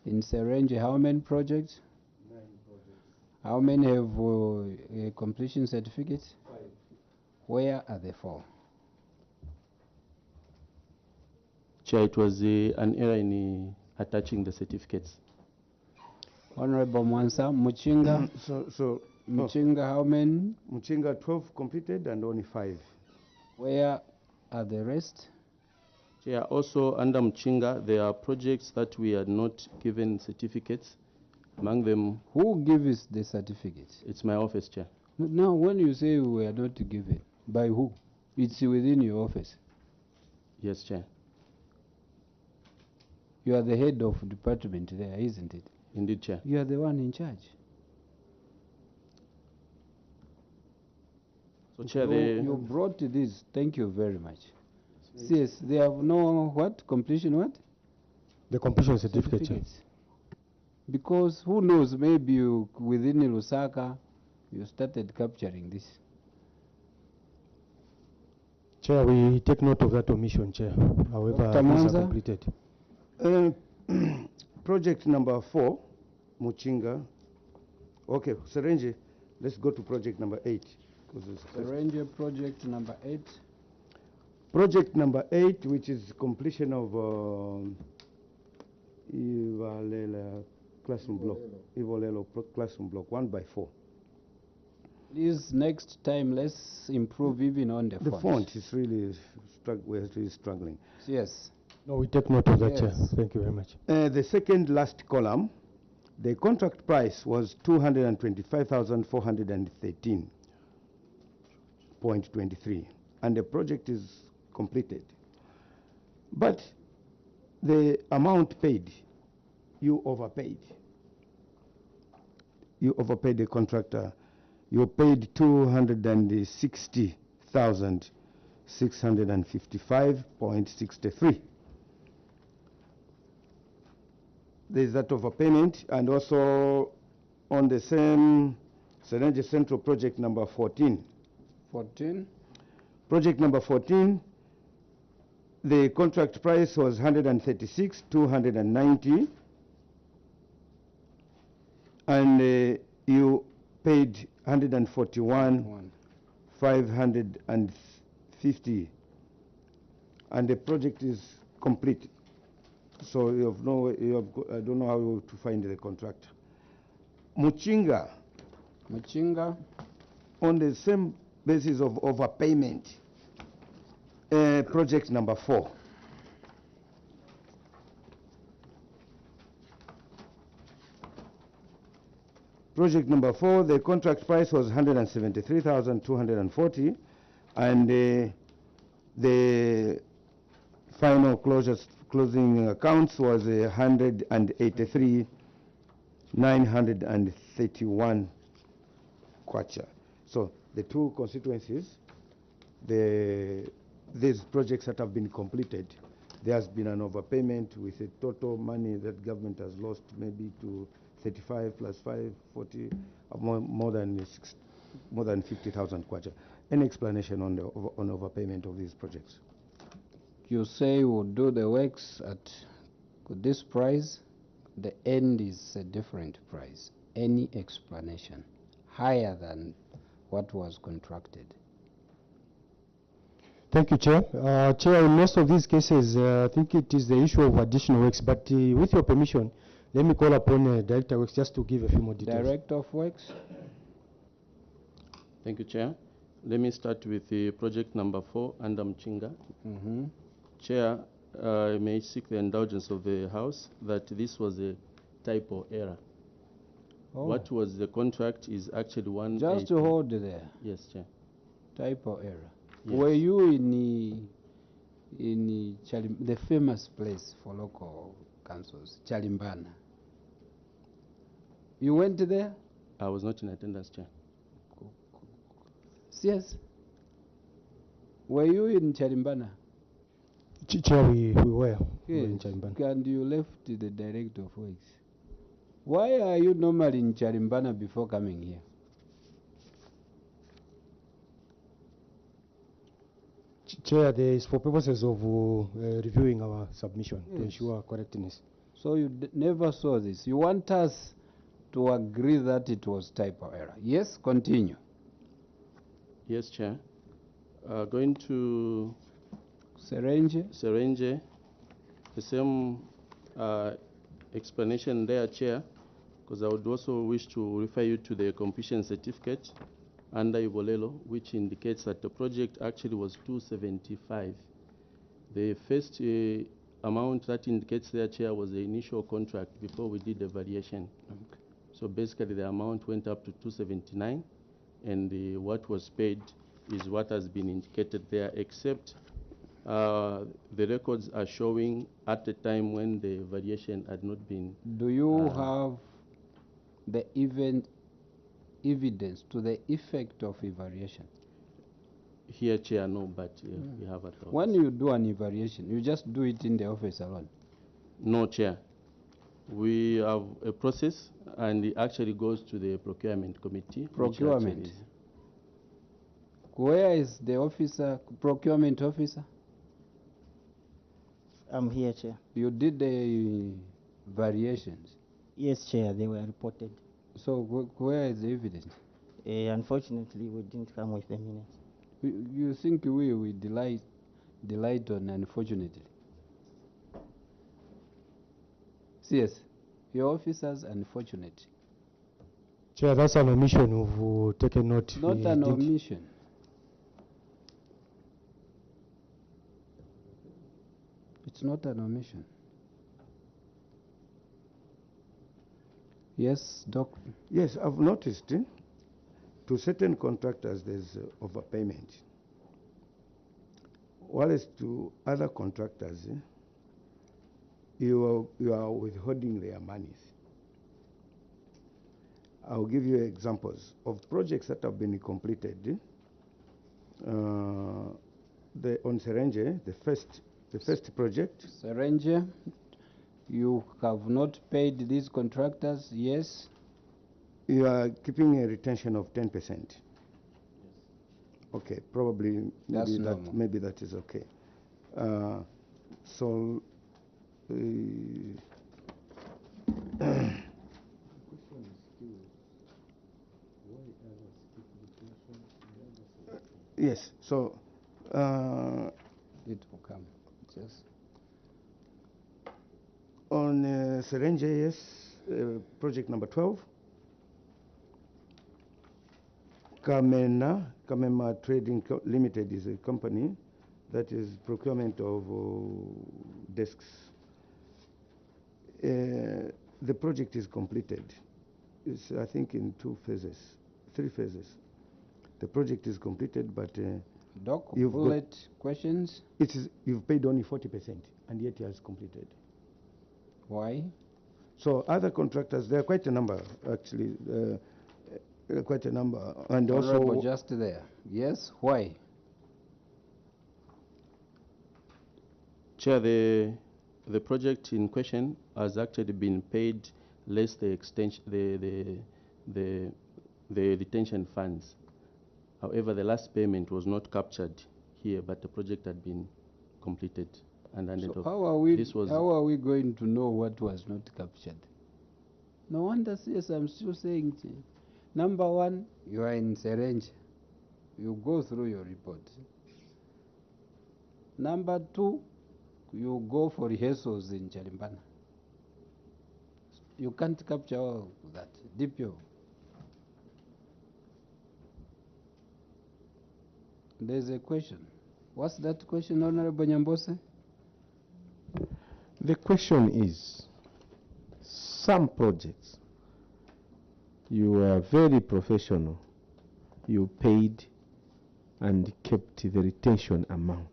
in Serenge, how many projects? 9 projects. How many have a completion certificate? 5. Where are the 4? Chair, it was an error in attaching the certificates. Honorable Mwanza, Muchinga. Muchinga, how many? Muchinga 12 completed and only 5. Where are the rest? Chair, also under Muchinga, there are projects that we are not given certificates. Among them, who gives the certificates? It's my office, Chair. Now, when you say we are not given, by who? It's within your office. Yes, Chair. You are the head of department there, isn't it? Indeed, Chair. You are the one in charge. So, Chair, you brought this. Thank you very much. Yes, they have no what? Completion what? The completion certificate. Certificates. Because who knows, maybe within Lusaka, you started capturing this. Chair, we take note of that omission, Chair. However, Dr. these are Mwanza? completed. Project number 4, Muchinga. Okay, Serenge, let's go to project number 8. Ranger project number 8. Project number 8, which is completion of Ivalelo classroom block, Ivalelo classroom block 1x4. This next time, let's improve even on the font. The font is really, we're really struggling. Yes. No, we take note of that, Chair. Yes. Thank you very much. The second last column, the contract price was 225,413.23, and the project is completed. But the amount paid, you overpaid. You overpaid the contractor. You paid 260,655.63. There's that overpayment, and also on the same Serenge Central project number 14. 14. Project number 14, the contract price was 136,290, and you paid 141,550, and the project is complete. So you have no, I don't know how to find the contractor. Muchinga. Muchinga. On the same basis of overpayment. Project number 4. Project number 4, the contract price was 173,240, and the final closing accounts was 183,931 kwacha. So the two constituencies, these projects that have been completed, there has been an overpayment with a total money that government has lost, maybe to 35 plus 5, 40, more than 50,000 kwacha. Any explanation on the overpayment of these projects? You say we'll do the works at this price, the end is a different price. Any explanation higher than what was contracted? Thank you, Chair. Chair, in most of these cases, I think it is the issue of additional works, but with your permission, let me call upon Director of Works just to give a few more details. Director of Works. Thank you, Chair. Let me start with the project number 4, under Muchinga. Chair, I may seek the indulgence of the House that this was a typo error. Oh. What was the contract is actually 180. Just to hold there. Yes, Chair. Typo error. Yes. Were you in the famous place for local councils, Chalimbana? You went there? I was not in attendance, Chair. Yes. Were you in Chalimbana? Chair, we were. Yes. We were in Chalimbana. And you left the Director of Works. Why are you normally in Chalimbana before coming here? Chair, there is for purposes of reviewing our submission to ensure correctness. So you never saw this. You want us to agree that it was typo error. Yes, continue. Yes, Chair. Going to Serenge, the same explanation there, Chair, because I would also wish to refer you to the completion certificate under Ibolelo, which indicates that the project actually was 275. The first amount that indicates there, Chair, was the initial contract before we did the variation. Okay. So basically the amount went up to 279, and what was paid is what has been indicated there, except the records are showing at the time when the variation had not been. Do you have the evidence to the effect of a variation? Here, Chair, no, but we have at the office. When you do an evaluation, you just do it in the office alone? No, Chair. We have a process, and it actually goes to the procurement committee. which Procurement. actually- Where is the officer, procurement officer? I'm here, Chair. You did the variations. Yes, Chair, they were reported. So where is the evidence? Unfortunately, we didn't come with the minutes. You think we delight on unfortunately? Yes, your officers unfortunate. Chair, that's an omission. We've taken note. Not We an did- omission. It's not an omission. Yes, Doc. Yes, I've noticed to certain contractors there's overpayment. Whereas to other contractors, you are withholding their monies. I'll give you examples of projects that have been completed. On Serenge, the first project. Serenge, you have not paid these contractors, yes? You are keeping a retention of 10%. Okay, probably That's normal. maybe that is okay. So yes, so it will come. Yes. On Serenge, yes, project number 12. Kamema Trading Limited is a company that is procurement of desks. The project is completed. It's, I think, in 3 phases. The project is completed, but Doc, you've bullet questions? You've paid only 40%, and yet it has completed. Why? So other contractors, there are quite a number, actually. Quite a number, and Honorable, also just there. Yes, why? Chair, the project in question has actually been paid less the extension, the retention funds. However, the last payment was not captured here, but the project had been completed and handed So off. how are we going to know what was not captured? No wonder, yes, I'm still saying. Number one, you are in Serenge. You go through your report. Number two, you go for rehearsals in Chalimbana. You can't capture all of that. DPO. There's a question. What's that question, Honorable Nyambose? The question is, some projects, you were very professional. You paid and kept the retention amount.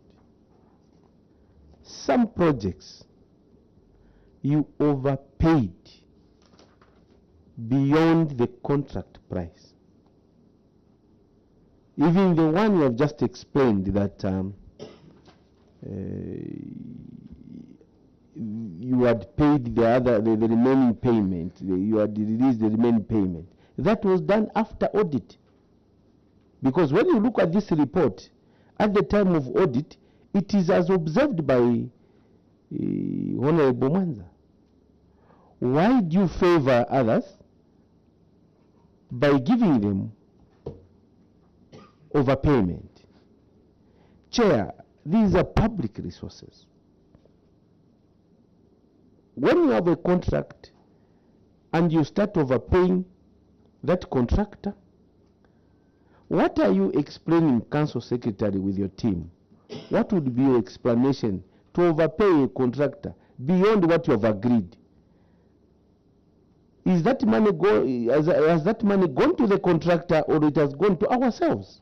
Some projects, you overpaid beyond the contract price. Even the one you have just explained that you had paid the remaining payment, you had released the remaining payment. That was done after audit. Because when you look at this report, at the time of audit, it is as observed by Honorable Manza. Why do you favor others by giving them overpayment? Chair, these are public resources. When you have a contract and you start overpaying that contractor, what are you explaining, Council Secretary, with your team? What would be your explanation to overpay a contractor beyond what you have agreed? Is that money has that money gone to the contractor, or it has gone to ourselves?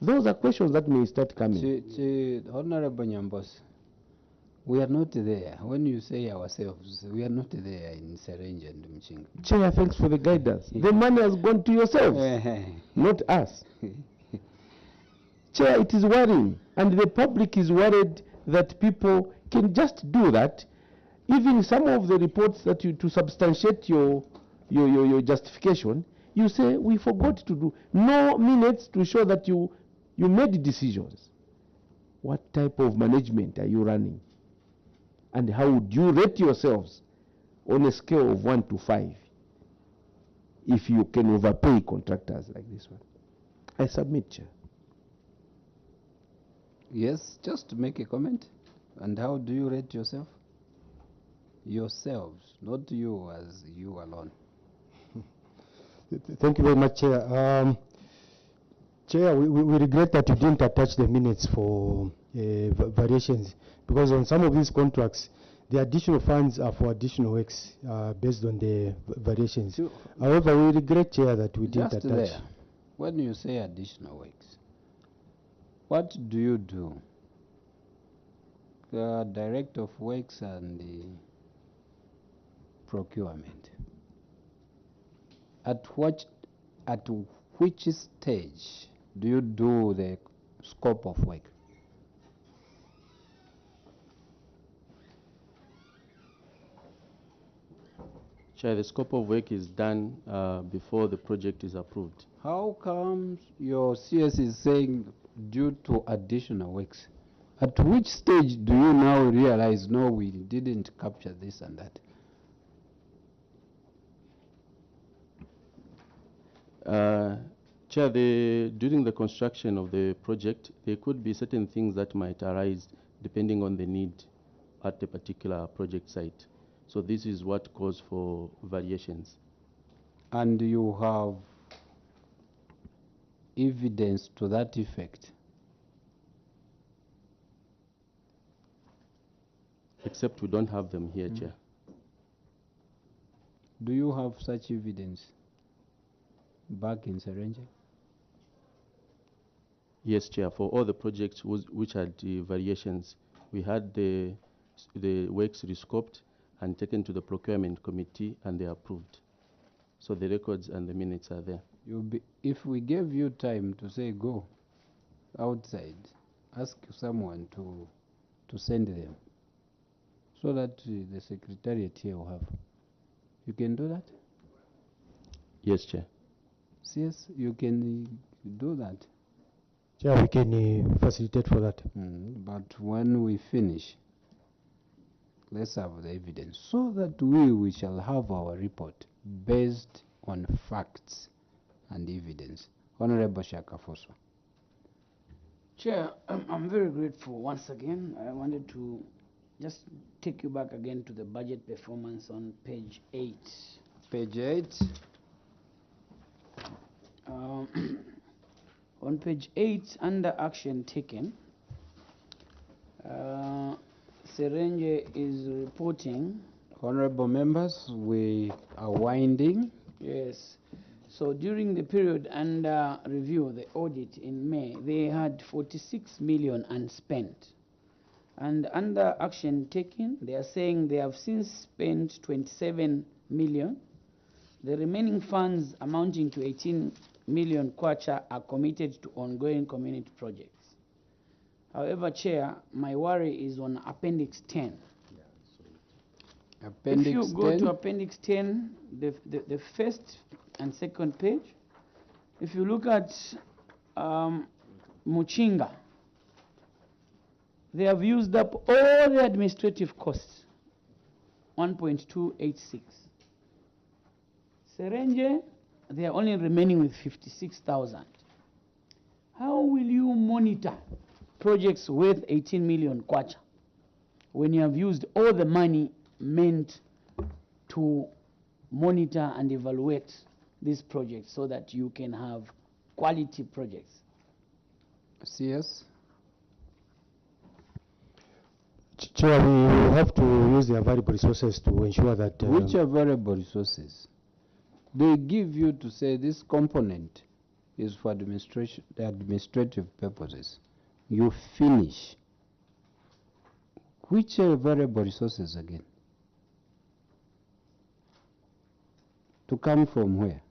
Those are questions that may start coming. Honorable Nyambos, we are not there. When you say ourselves, we are not there in Serenge and Mchinga. Chair, thanks for the guidance. The money has gone to yourselves, not us. Chair, it is worrying, and the public is worried that people can just do that. Even some of the reports that you, to substantiate your justification, you say, we forgot to do. No minutes to show that you made decisions. What type of management are you running? And how would you rate yourselves on a scale of 1 to 5 if you can overpay contractors like this one? I submit, Chair. Yes, just to make a comment. And how do you rate yourself? Yourselves, not you as you alone. Thank you very much, Chair. Chair, we regret that you didn't attach the minutes for variations, because on some of these contracts, the additional funds are for additional works based on the variations. However, we regret, Chair, that we didn't Just attach. there, when you say additional works, what do you do? The Director of Works and the procurement. At which stage do you do the scope of work? Chair, the scope of work is done before the project is approved. How comes your CS is saying due to additional works? At which stage do you now realize, no, we didn't capture this and that? Chair, during the construction of the project, there could be certain things that might arise depending on the need at the particular project site. So this is what calls for variations. And you have evidence to that effect? Except we don't have them here, Chair. Do you have such evidence back in Serenge? Yes, Chair. For all the projects which had variations, we had the works rescoped and taken to the procurement committee, and they approved. So the records and the minutes are there. If we gave you time to say go outside, ask someone to send them, so that the secretariat here will have. You can do that? Yes, Chair. Yes, you can do that. Chair, we can facilitate for that. But when we finish, let's have the evidence, so that we shall have our report based on facts and evidence. Honorable Shakafoso. Chair, I'm very grateful once again. I wanted to just take you back again to the budget performance on page 8. Page 8. On page 8, under action taken, Serenge is reporting. Honorable members, we are winding. Yes. So during the period under review, the audit in May, they had 46 million unspent. And under action taken, they are saying they have since spent 27 million. The remaining funds amounting to 18 million kwacha are committed to ongoing community projects. However, Chair, my worry is on Appendix 10. Appendix if you 10. Go to Appendix 10, the first and second page, if you look at Muchinga, they have used up all the administrative costs, 1.286. Serenge, they are only remaining with 56,000. How will you monitor projects worth 18 million kwacha when you have used all the money meant to monitor and evaluate these projects so that you can have quality projects? CS? Chair, we have to use the available resources to ensure that... Which available resources? They give you to say this component is for administrative purposes. You finish. Which available resources again? To come from where?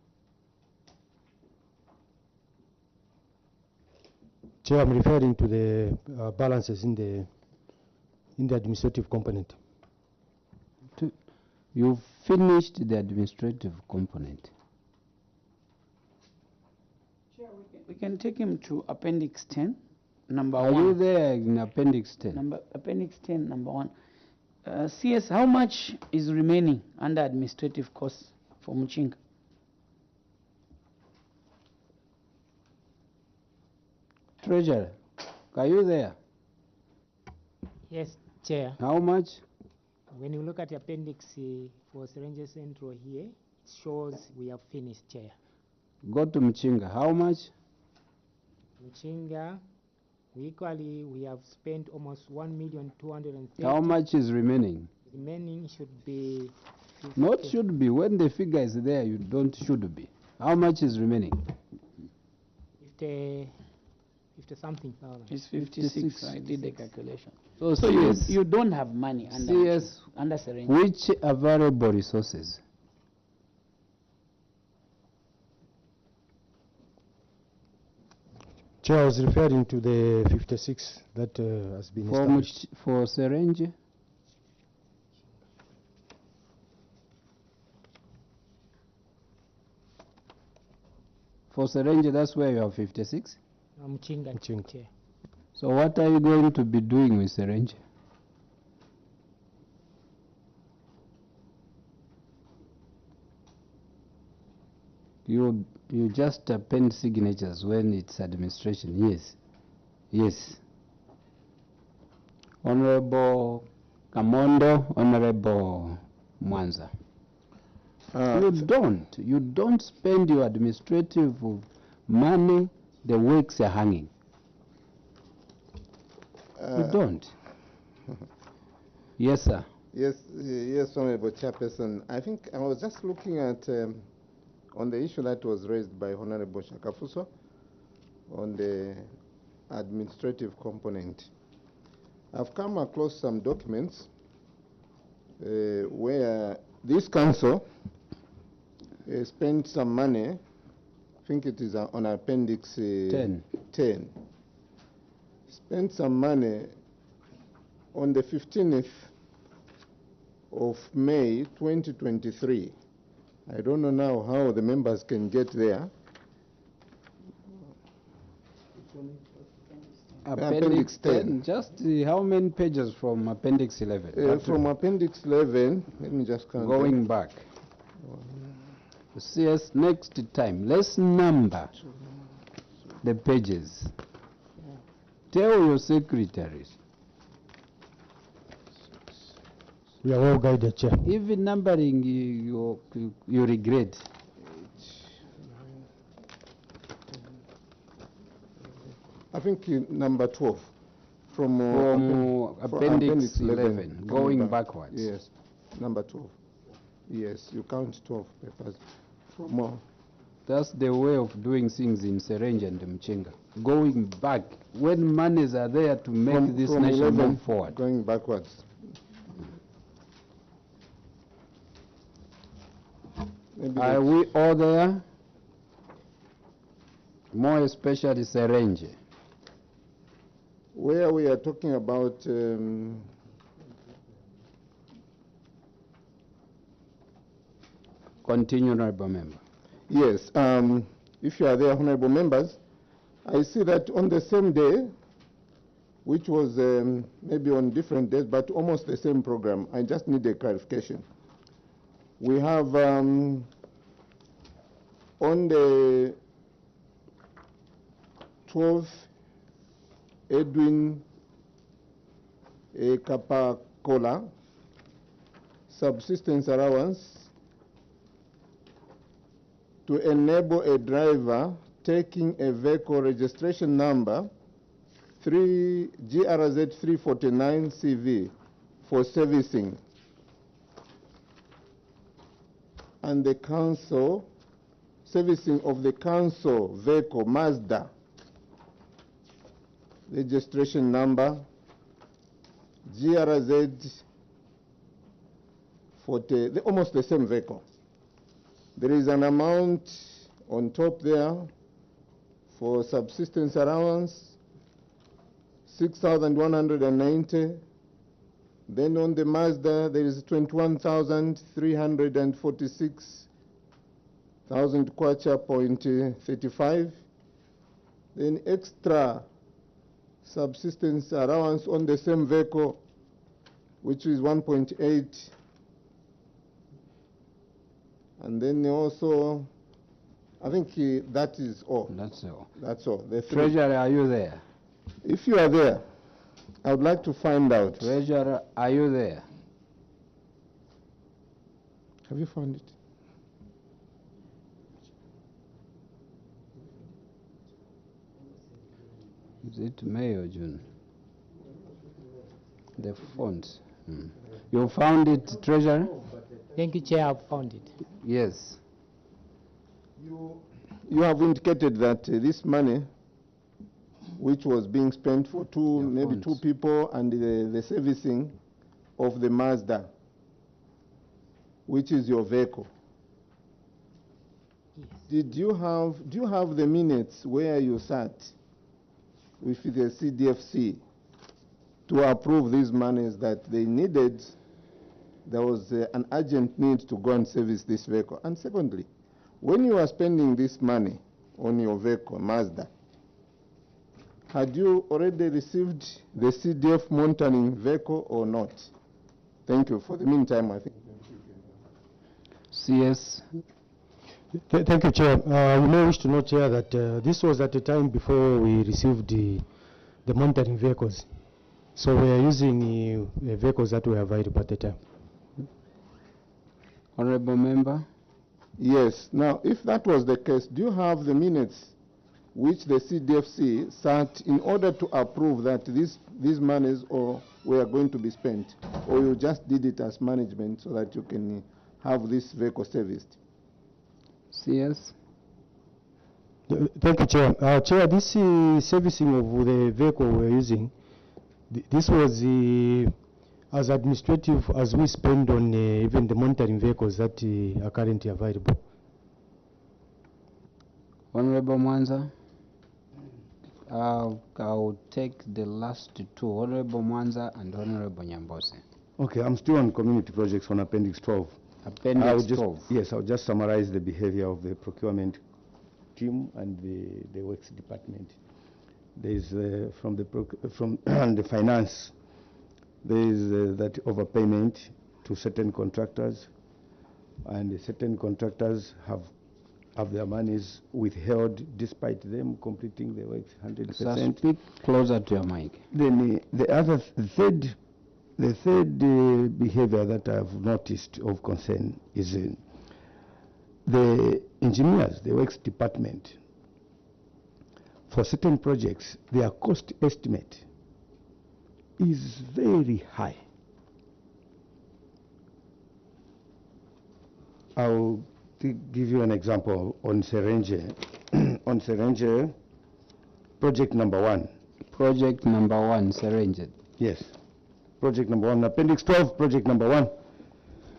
Chair, I'm referring to the balances in the administrative component. You've finished the administrative component. Chair, we can take him to Appendix 10, number Are 1. you there in Appendix 10? Appendix 10, number 1. CS, how much is remaining under administrative costs for Muchinga? Treasurer, are you there? Yes, Chair. How much? When you look at the appendix for Serenje Central here, it shows we have finished, Chair. Go to Mchinga. How much? Muchinga, we have spent almost 1,230,000. How much is remaining? Remaining should be 50. Not should be. When the figure is there, you don't should be. How much is remaining? 50 something thousand. It's 56. I did the calculation. So you don't have money under Serenje. Which available resources? Chair, I was referring to the 56 that has been established. For Serenje? For Serenje, that's where you have 56? Muchinga, Chair. So what are you going to be doing with Serenje? You just append signatures when it's administration. Yes. Yes. Honorable Kamondo, Honorable Mwanza. You don't spend your administrative money, the works are hanging. You don't. Yes, sir. Yes, Honorable Chairperson. I think I was just looking at on the issue that was raised by Honorable Shakafuso on the administrative component. I've come across some documents where this council spent some money. I think it is on Appendix 10. Spent some money on the 15th of May 2023. I don't know now how the members can get there. Appendix 10. Just how many pages from Appendix 11? From Appendix 11, let me just count. Going back. CS, next time, let's number the pages. Tell your secretaries. We are well guided, Chair. Even numbering, you regret. I think number 12. From Appendix 11, going backwards. Yes, number 12. Yes, you count 12 papers. From That's the way of doing things in Serenje and Mchinga. Going back, when monies are there to make this nation move forward. Going backwards. Are we all there? More especially Serenje. Where we are talking about continue, Honorable Member. Yes, if you are there, Honorable Members, I see that on the same day, which was maybe on different days, but almost the same program, I just need a clarification. We have on the 12th, Edwin Kapakola, subsistence allowance to enable a driver taking a vehicle registration number GRZ 349 CV for servicing. And the council, servicing of the council vehicle Mazda, registration number GRZ 40, almost the same vehicle. There is an amount on top there for subsistence allowance 6,190. Then on the Mazda, there is 21,346,000 kwacha point 35. Then extra subsistence allowance on the same vehicle, which is 1.8. And then also, I think that is all. That's all. That's all. The three. Treasurer, are you there? If you are there, I would like to find out. Treasurer, are you there? Have you found it? Is it May or June? The fonts. You found it, Treasurer? Thank you, Chair. I've found it. Yes. You have indicated that this money, which was being spent for maybe two people, and the servicing of the Mazda, which is your vehicle. Yes. Do you have the minutes where you sat with the CDFC to approve these monies that they needed? There was an urgent need to go and service this vehicle. And secondly, when you are spending this money on your vehicle, Mazda, had you already received the CDF monitoring vehicle or not? Thank you. For the meantime, I think. CS. Thank you, Chair. You may wish to know, Chair, that this was at the time before we received the monitoring vehicles. So we are using vehicles that were available at the time. Honorable Member? Yes. Now, if that was the case, do you have the minutes which the CDFC sat in order to approve that these monies were going to be spent? Or you just did it as management so that you can have this vehicle serviced? CS? Thank you, Chair. Chair, this servicing of the vehicle we're using, this was as administrative as we spend on even the monitoring vehicles that are currently available. Honorable Mwanza? I'll take the last two, Honorable Mwanza and Honorable Nyambose. Okay, I'm still on community projects on Appendix 12. Appendix 12. Yes, I'll just summarize the behavior of the procurement team and the works department. There is from the finance, there is that overpayment to certain contractors, and certain contractors have their monies withheld despite them completing the works 100%. So speak closer to your mic. Then the third behavior that I've noticed of concern is the engineers, the works department. For certain projects, their cost estimate is very high. I'll give you an example on Serenge. On Serenge, project number 1. Project number 1, Serenge. Yes. Project number 1, Appendix 12, project number 1.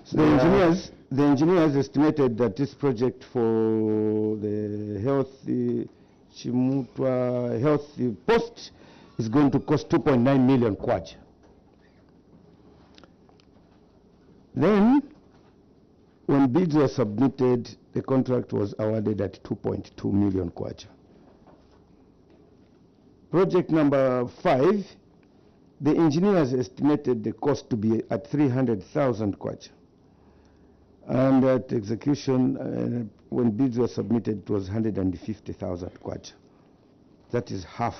So the engineers estimated that this project for the Chimutwa health post is going to cost 2.9 million kwacha. Then, when bids were submitted, the contract was awarded at 2.2 million kwacha. Project number 5, the engineers estimated the cost to be at 300,000 kwacha. And at execution, when bids were submitted, it was 150,000 kwacha. That is half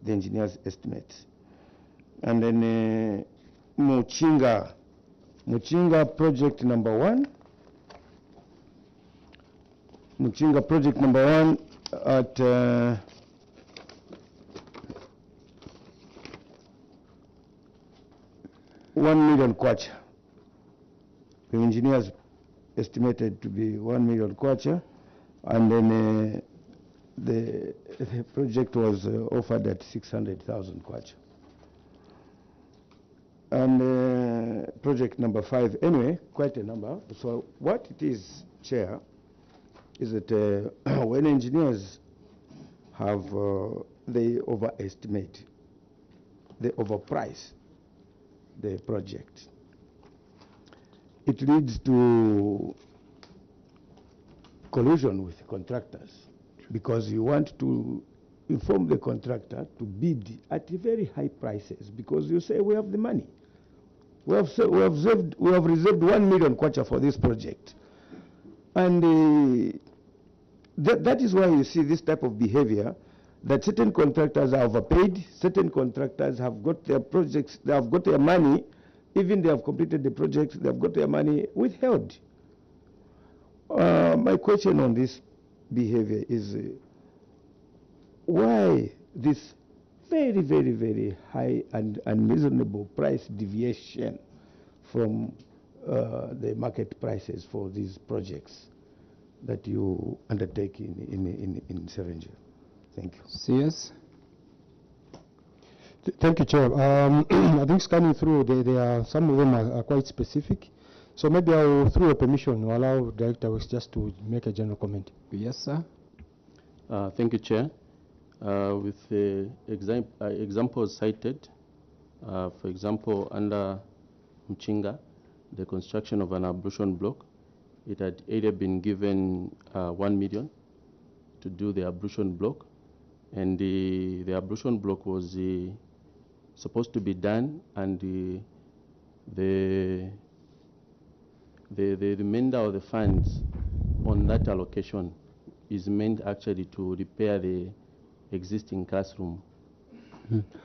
the engineer's estimates. And then Muchinga project number 1. Muchinga project number 1 at 1 million kwacha. The engineers estimated to be 1 million kwacha, and then the project was offered at 600,000 kwacha. And project number 5, anyway, quite a number. So what it is, Chair, is that when engineers have, they overestimate they overprice the project. It leads to collusion with contractors because you want to inform the contractor to bid at very high prices because you say we have the money. We have reserved 1 million kwacha for this project. And that is why you see this type of behavior, that certain contractors are overpaid, certain contractors have got their projects, they have got their money, even they have completed the project, they have got their money withheld. My question on this behavior is why this very, very, very high and unreasonable price deviation from the market prices for these projects that you undertake in Serengeti? Thank you. CS? Thank you, Chair. I think scanning through, some of them are quite specific. So maybe I'll, through your permission, allow Director Works just to make a general comment. Yes, sir. Thank you, Chair. With the examples cited, for example, under Mchinga, the construction of an ablution block, it had either been given 1 million to do the ablution block, and the ablution block was supposed to be done, and the remainder of the funds on that allocation is meant actually to repair the existing classroom.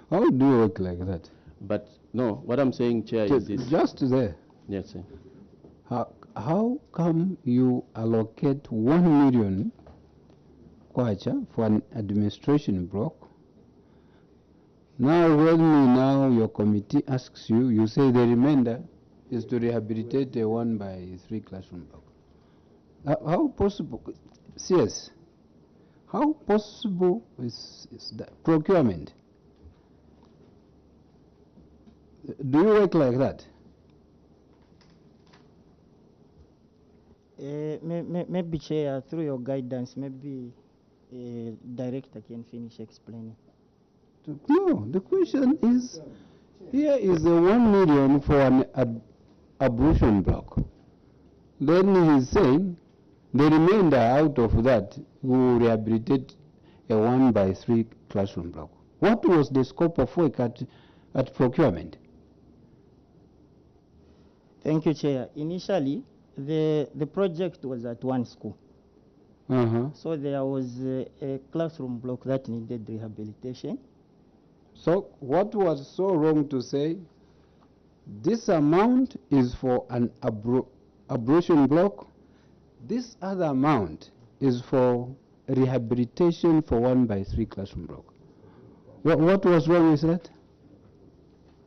How do you work like that? But no, what I'm saying, Chair, is this. Just there. Yes, sir. How come you allocate 1 million kwacha for an administration block? Now when your committee asks you, you say the remainder is to rehabilitate a 1x3 classroom block. How possible? CS, how possible is that procurement? Do you work like that? Maybe, Chair, through your guidance, maybe Director can finish explaining. No, the question is, here is the 1 million for an ablution block. Then he's saying the remainder out of that will rehabilitate a 1x3 classroom block. What was the scope of work at procurement? Thank you, Chair. Initially, the project was at one school. So there was a classroom block that needed rehabilitation. So what was so wrong to say this amount is for an ablution block, this other amount is for rehabilitation for 1x3 classroom block? What was wrong with that?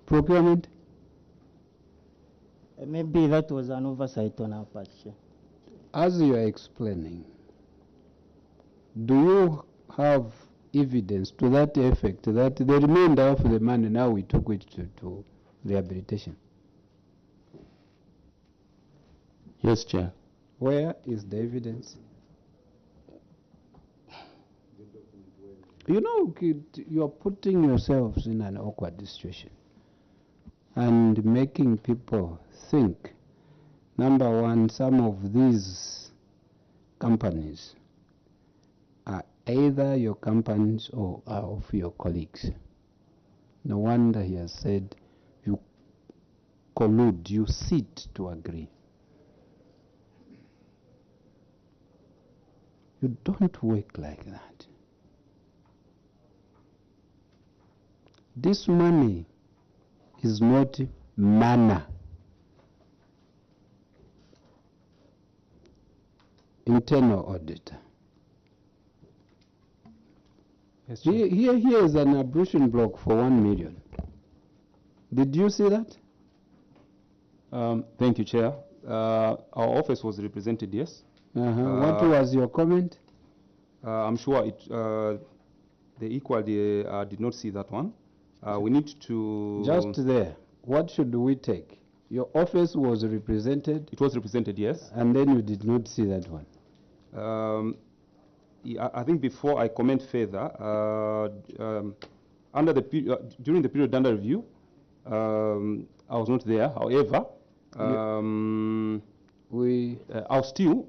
Procurement? Maybe that was an oversight on our part, Chair. As you are explaining, do you have evidence to that effect that the remainder of the money now we took it to rehabilitation? Yes, Chair. Where is the evidence? You know, you're putting yourselves in an awkward situation and making people think. Number one, some of these companies are either your companies or are of your colleagues. No wonder he has said you collude, you sit to agree. You don't work like that. This money is not manna. Internal auditor. Yes, here is an ablution block for 1 million. Did you see that? Thank you, Chair. Our office was represented, yes. What was your comment? I'm sure the equal did not see that one. We need to... Just there. What should we take? Your office was represented? It was represented, yes. And then you did not see that one? I think before I comment further, during the period under review, I was not there. However, I'll still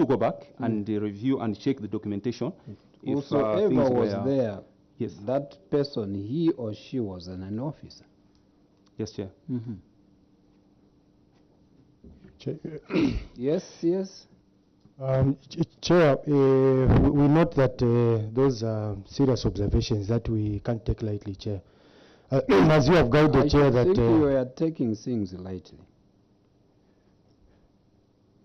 go back and review and check the documentation. Whosoever was there, yes, that person, he or she was an officer. Yes, Chair. Yes, yes. Chair, we note that those are serious observations that we can't take lightly, Chair. As you have guided, Chair, that... I think you are taking things lightly.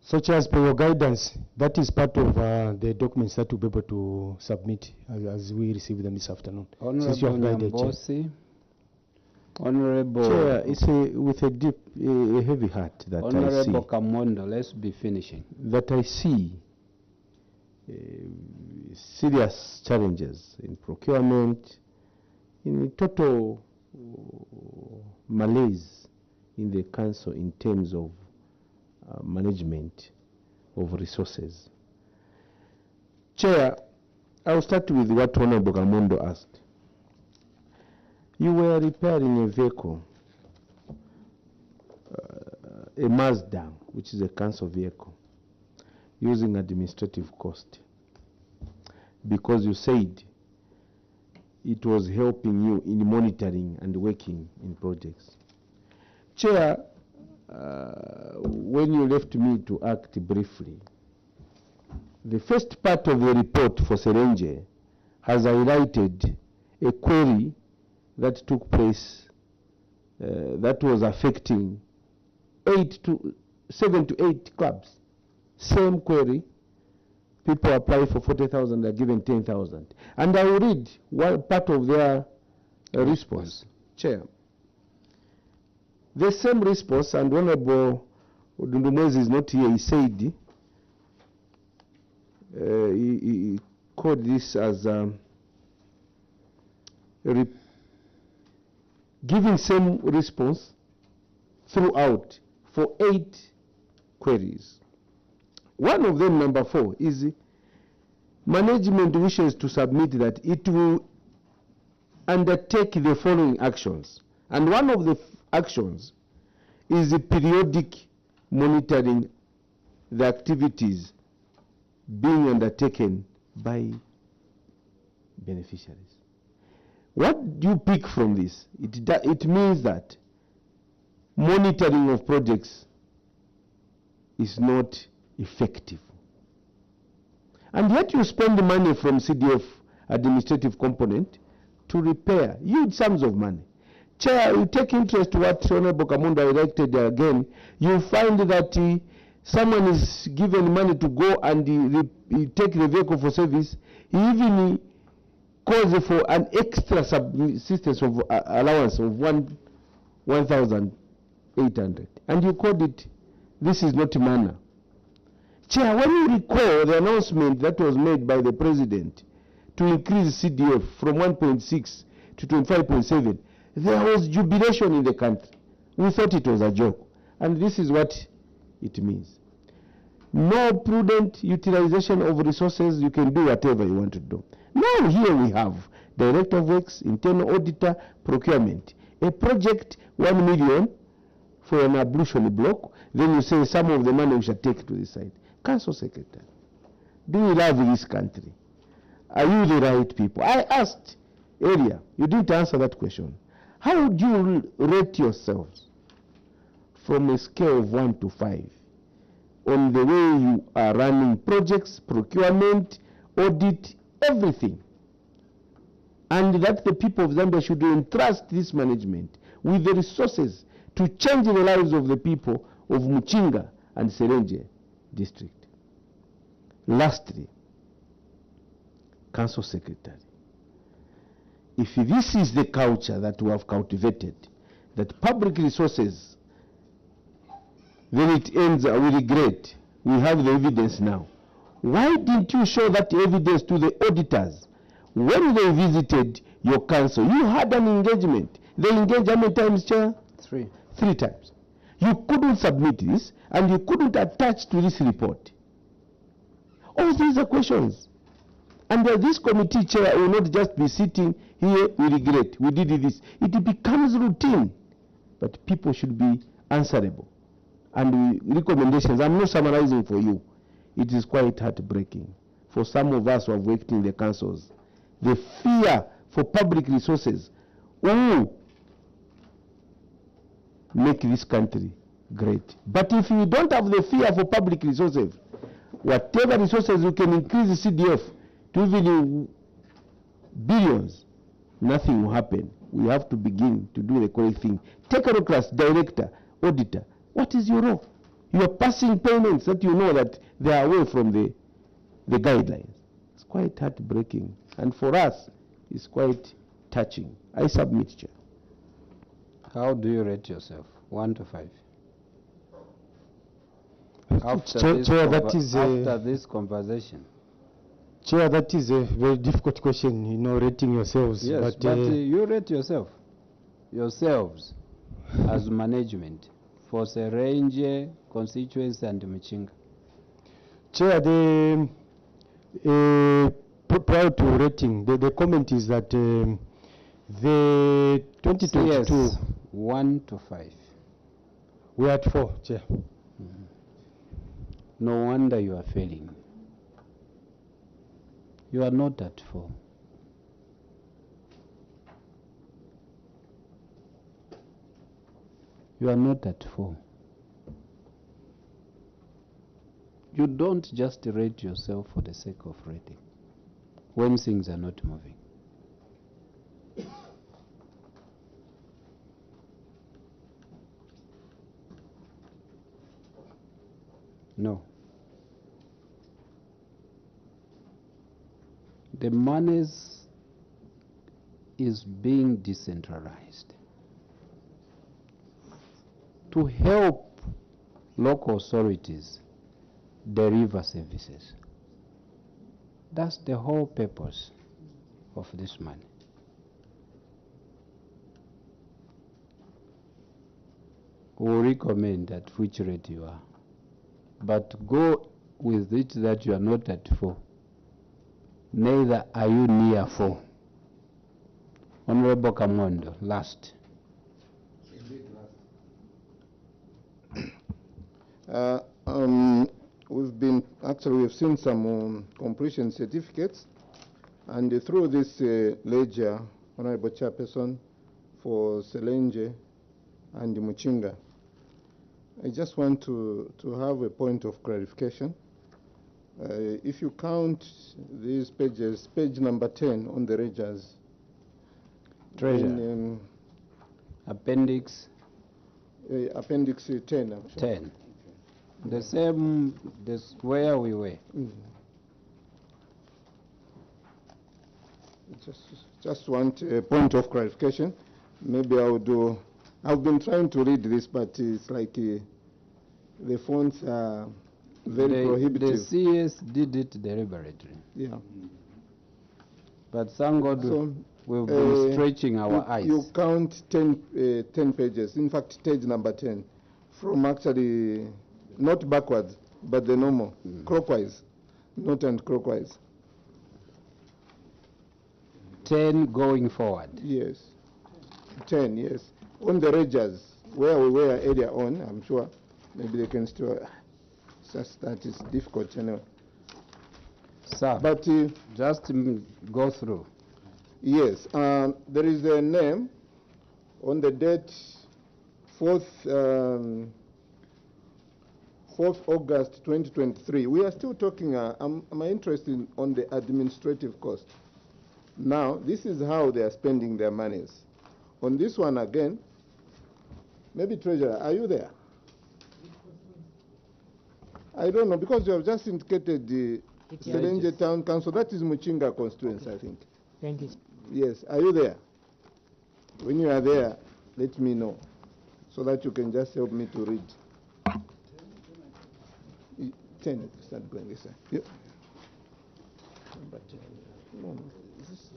Such as per your guidance, that is part of the documents that we'll be able to submit as we receive them this afternoon. Honorable Nyambosi. Honorable... Chair, it's with a deep, heavy heart that I see... Honorable Kamondo, let's be finishing. That I see serious challenges in procurement, in total malaise in the council in terms of management of resources. Chair, I'll start with what Honorable Kamondo asked. You were repairing a vehicle, a Mazda, which is a council vehicle, using administrative cost, because you said it was helping you in monitoring and working in projects. Chair, when you left me to act briefly, the first part of the report for Serenge has highlighted a query that took place that was affecting 7 to 8 clubs. Same query, people apply for 40,000, they're given 10,000. And I will read one part of their response. Chair, the same response, and Honorable Odundumwezi is not here, he said, he called this as giving same response throughout for 8 queries. One of them, number 4, is management wishes to submit that it will undertake the following actions. And one of the actions is the periodic monitoring the activities being undertaken by beneficiaries. What do you pick from this? It means that monitoring of projects is not effective. And yet you spend the money from CDF administrative component to repair huge sums of money. Chair, you take interest to what Honorable Kamondo elected again, you find that someone is given money to go and he take the vehicle for service. He even calls for an extra subsistence of allowance of 1,800. And you called it, this is not manner. Chair, when you recall the announcement that was made by the President to increase CDF from 1.6 to 25.7, there was jubilation in the country. We thought it was a joke. And this is what it means. No prudent utilization of resources, you can do whatever you want to do. Now here we have Director of Works, Internal Auditor, Procurement. A project, 1 million for an ablution block, then you say some of the money we shall take to the side. Council Secretary, do you love this country? Are you the right people? I asked earlier, you didn't answer that question. How would you rate yourselves from a scale of 1 to 5 on the way you are running projects, procurement, audit, everything? And that the people of Zambia should entrust this management with the resources to change the lives of the people of Muchinga and Serenge district. Lastly, Council Secretary, if this is the culture that we have cultivated, that public resources, then it ends with regret. We have the evidence now. Why didn't you show that evidence to the auditors? When they visited your council, you had an engagement. They engaged how many times, Chair? 3. 3 times. You couldn't submit this, and you couldn't attach to this report. All these are questions. And this committee chair will not just be sitting here, we regret, we did this. It becomes routine. But people should be answerable. And recommendations, I'm not summarizing for you. It is quite heartbreaking for some of us who have worked in the councils. The fear for public resources will make this country great. But if you don't have the fear for public resources, whatever resources you can increase the CDF to even billions, nothing will happen. We have to begin to do the correct thing. Technocrats, director, auditor, what is your role? You are passing payments that you know that they are away from the guidelines. It's quite heartbreaking. And for us, it's quite touching. I submit, Chair. How do you rate yourself? 1 to 5. Chair, After this conversation. Chair, that is a very difficult question, you know, rating yourselves. Yes, but you rate yourselves as management for Serenge, constituency and Mchinga. Chair, prior to rating, the comment is that the 2022... Yes, 1 to 5. We are at 4, Chair. No wonder you are failing. You are not at 4. You are not at 4. You don't just rate yourself for the sake of rating when things are not moving. No. The monies is being decentralized to help local authorities deliver services. That's the whole purpose of this money. We recommend at which rate you are, but go with it that you are not at 4. Neither are you near 4. Honorable Kamondo, last. We've seen some completion certificates, and through this ledger, Honorable Chairperson, for Serenge and Mchinga, I just want to have a point of clarification. If you count these pages, page number 10 on the ledgers, Treasurer. Appendix? Appendix 10, actually. 10. The same, this where we were. Just want a point of clarification. Maybe I've been trying to read this, but it's like the fonts are very prohibitive. The CS did it deliberately. Yeah. But thank God we've been stretching our eyes. You count 10 pages, in fact, page number 10, from actually, not backwards, but the normal, clockwise, not anti-clockwise. 10 going forward. Yes. 10, yes. On the ledgers, where we were earlier on, I'm sure, maybe they can still, that is difficult anyway. Sir, but just go through. Yes, there is a name on the date 4th August 2023. We are still talking, am I interested on the administrative cost? Now, this is how they are spending their monies. On this one again, maybe Treasurer, are you there? I don't know, because you have just indicated the Serenge Town Council. That is Mchinga constituency, I think. Thank you. Yes, are you there? When you are there, let me know, so that you can just help me to read. 10, start going this side. Yep. Number 10. No, this is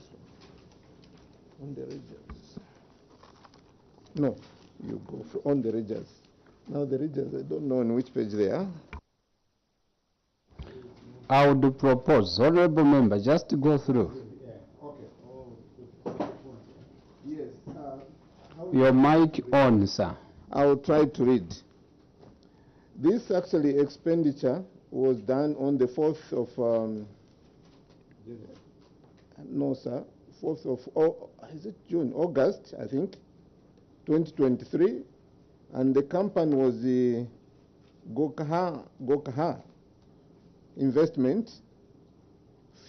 on the regions. No, you go on the regions. Now the regions, I don't know on which page they are. I would propose, honorable member, just to go through. Yes. Your mic on, sir. I will try to read. This actually expenditure was done on the 4th of, no sir, 4th of, is it June, August, I think, 2023. And the company was the Gokha Investment,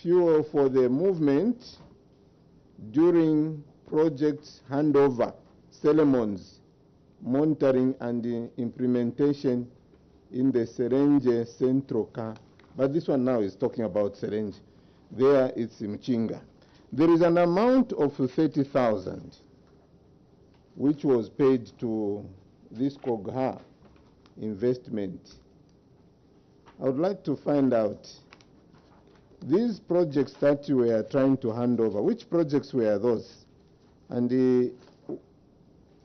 fuel for the movement during project handover, ceremonies, monitoring and implementation in the Serenge Central Car. But this one now is talking about Serenge. There it's Mchinga. There is an amount of 30,000 which was paid to this Kogha investment. I would like to find out these projects that you were trying to hand over, which projects were those? And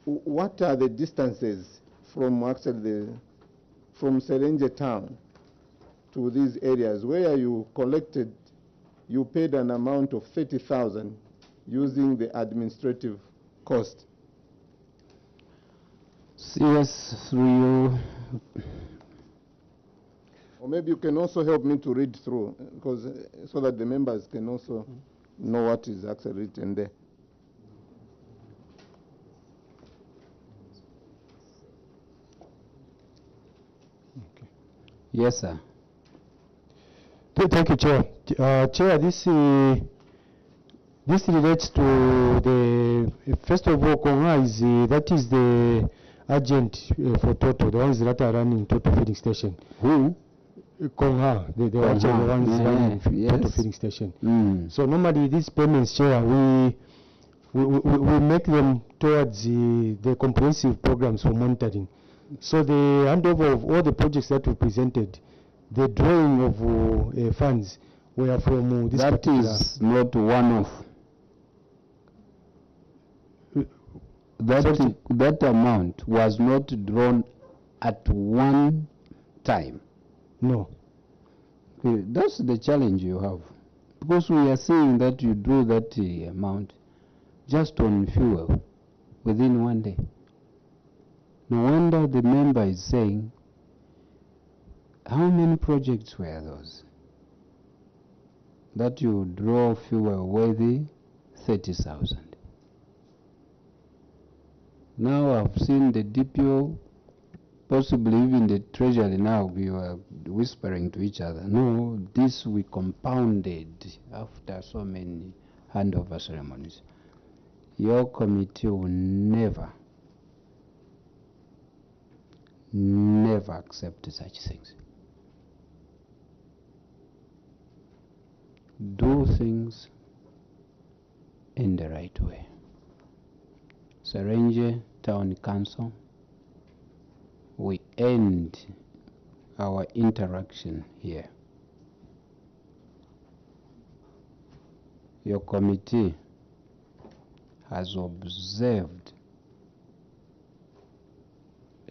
what are the distances from actually from Serenge town to these areas where you collected, you paid an amount of 30,000 using the administrative cost? CS through you. Or maybe you can also help me to read through, because so that the members can also know what is actually written there. Yes, sir. Thank you, Chair. Chair, this relates to the, first of all, Konga is, that is the agent for Toto, the ones that are running Toto feeding station. Who? Konga, the actual ones running Toto feeding station. So normally these payments, Chair, we make them towards the comprehensive programs for monitoring. So the handover of all the projects that we presented, the drawing of funds were from this That is not one-off. That amount was not drawn at one time. No. That's the challenge you have. Because we are seeing that you drew that amount just on fuel within one day. No wonder the member is saying, how many projects were those that you draw fuel worthy 30,000? Now I've seen the DPO, possibly even the treasury now, we were whispering to each other, no, this we compounded after so many handover ceremonies. Your committee will never accept such things. Do things in the right way. Serenge Town Council, we end our interaction here. Your committee has observed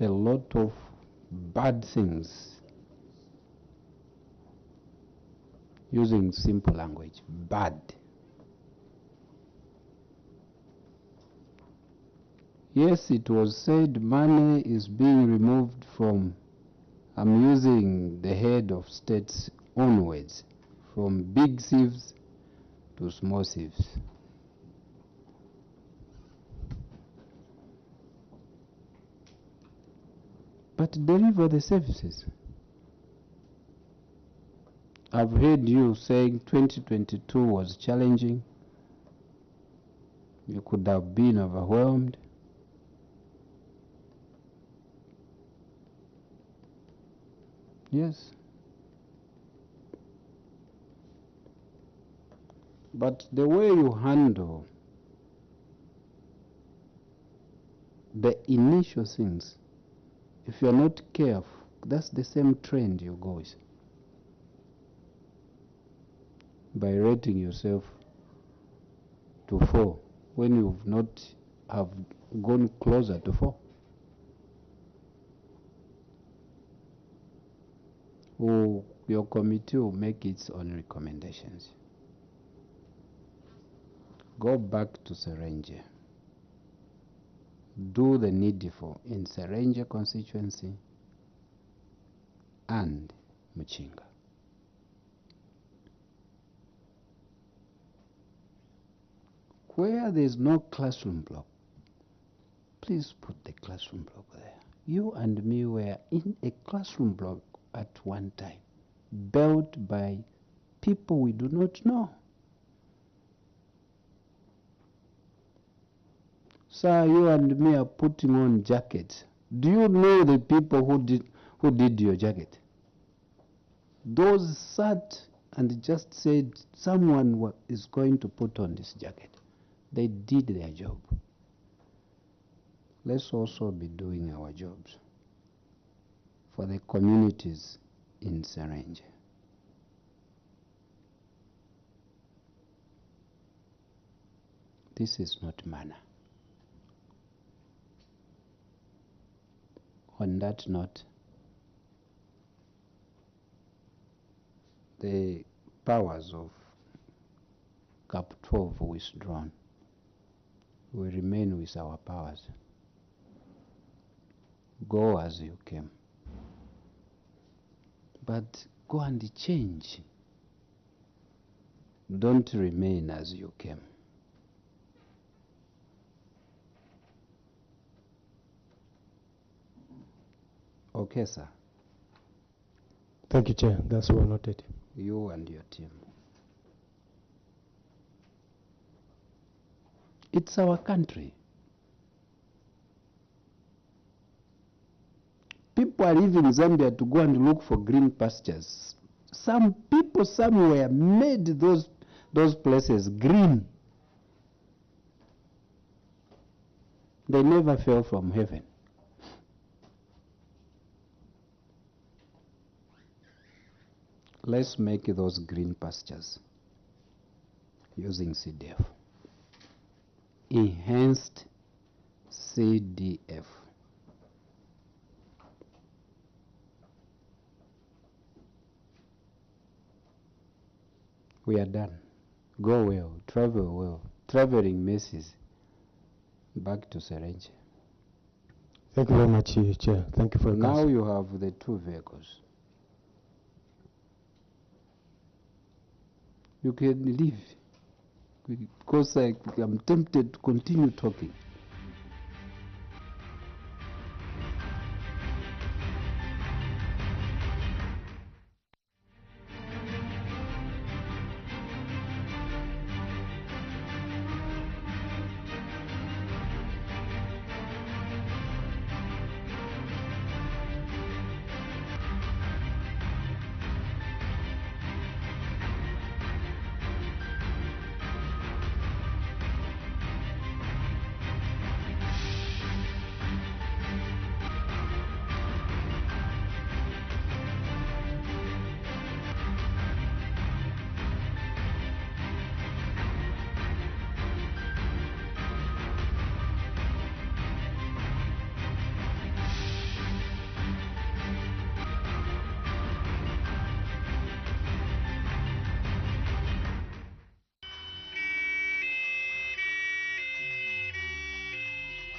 a lot of bad things, using simple language, bad. Yes, it was said money is being removed from, I'm using the head of states onwards, from big thieves to small thieves. But deliver the services. I've heard you saying 2022 was challenging. You could have been overwhelmed. Yes. But the way you handle the initial things, if you're not careful, that's the same trend you go with. By rating yourself to 4 when you've not have gone closer to 4. Your committee will make its own recommendations. Go back to Serenge. Do the needful in Serenge constituency and Muchinga. Where there is no classroom block, please put the classroom block there. You and me were in a classroom block at one time, built by people we do not know. Sir, you and me are putting on jackets. Do you know the people who did your jacket? Those sat and just said someone is going to put on this jacket. They did their job. Let's also be doing our jobs for the communities in Serenge. This is not manner. On that note, the powers of Cap 12 withdrawn. We remain with our powers. Go as you came. But go and change. Don't remain as you came. Okay, sir. Thank you, Chair. That's well noted. You and your team. It's our country. People are leaving Zambia to go and look for green pastures. Some people somewhere made those places green. They never fell from heaven. Let's make those green pastures using CDF. Enhanced CDF. We are done. Go well, travel well. Traveling messes. Back to Serenge. Thank you very much, Chair. Thank you for your Now counsel. you have the 2 vehicles. You can leave because I'm tempted to continue talking.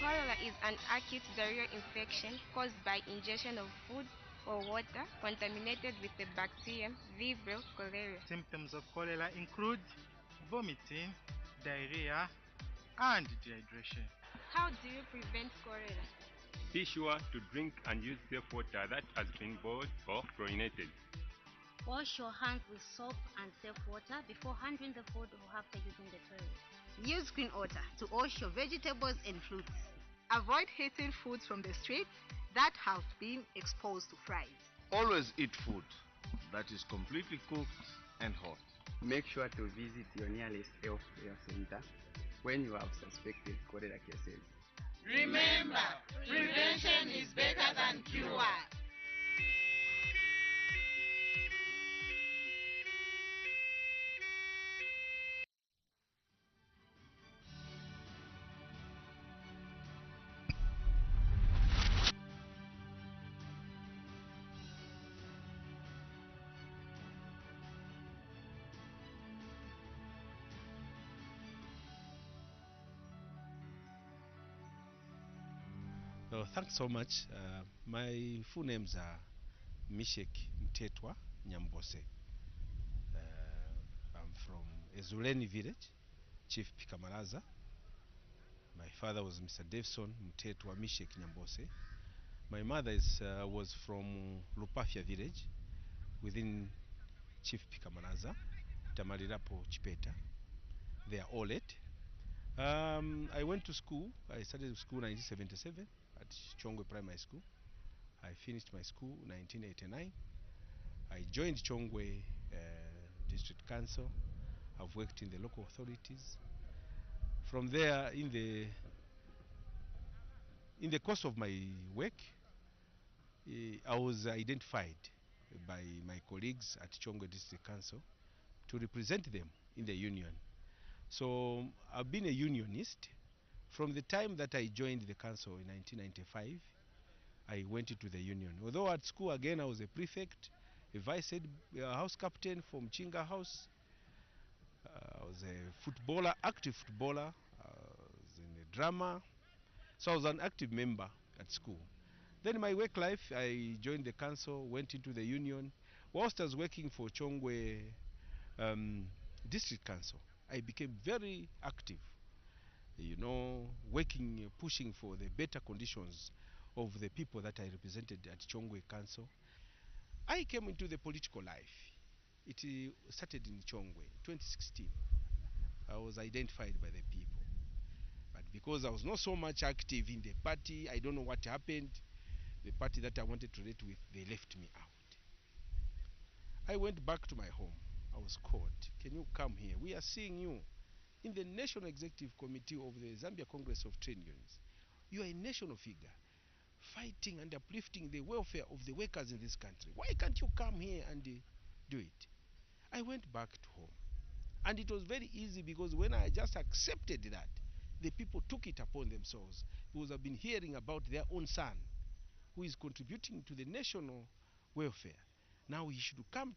Cholera is an acute diarrheal infection caused by ingestion of food or water contaminated with the bacterium Vibrio cholerae. Symptoms of cholera include vomiting, diarrhea, and dehydration. How do you prevent cholera? Be sure to drink and use safe water that has been boiled or chlorinated. Wash your hands with soap and safe water before handling the food or after using the toilet. Use clean water to wash your vegetables and fruits. Avoid eating foods from the street that have been exposed to flies. Always eat food that is completely cooked and hot. Make sure to visit your nearest health care center when you have suspected cholera cases. Remember, prevention is better than cure. Thanks so much. My full names are Mishek Mtetwa Nyambose. I'm from Ezuleni village, Chief Pikamalaza. My father was Mr. Davison Mtetwa Mishek Nyambose. My mother was from Lupafia village within Chief Pikamalaza, Tamarirapo Chipeta. They are all late. I went to school. I started school in 1977 at Chongwe Primary School. I finished my school in 1989. I joined Chongwe District Council. I've worked in the local authorities. From there, in the course of my work, I was identified by my colleagues at Chongwe District Council to represent them in the union. So I've been a unionist. From the time that I joined the council in 1995, I went into the union. Although at school again I was a prefect, a vice head, house captain from Chinga House. I was a footballer, active footballer. I was in a drama. So I was an active member at school. Then in my work life, I joined the council, went into the union. Whilst I was working for Chongwe District Council, I became very active, you know, working, pushing for the better conditions of the people that I represented at Chongwe Council. I came into the political life. It started in Chongwe, 2016. I was identified by the people. But because I was not so much active in the party, I don't know what happened. The party that I wanted to relate with, they left me out. I went back to my home. I was called. Can you come here? We are seeing you in the National Executive Committee of the Zambia Congress of Trade Unions. You are a national figure, fighting and uplifting the welfare of the workers in this country. Why can't you come here and do it? I went back to home. And it was very easy because when I just accepted that, the people took it upon themselves. Because I've been hearing about their own son who is contributing to the national welfare. Now he should come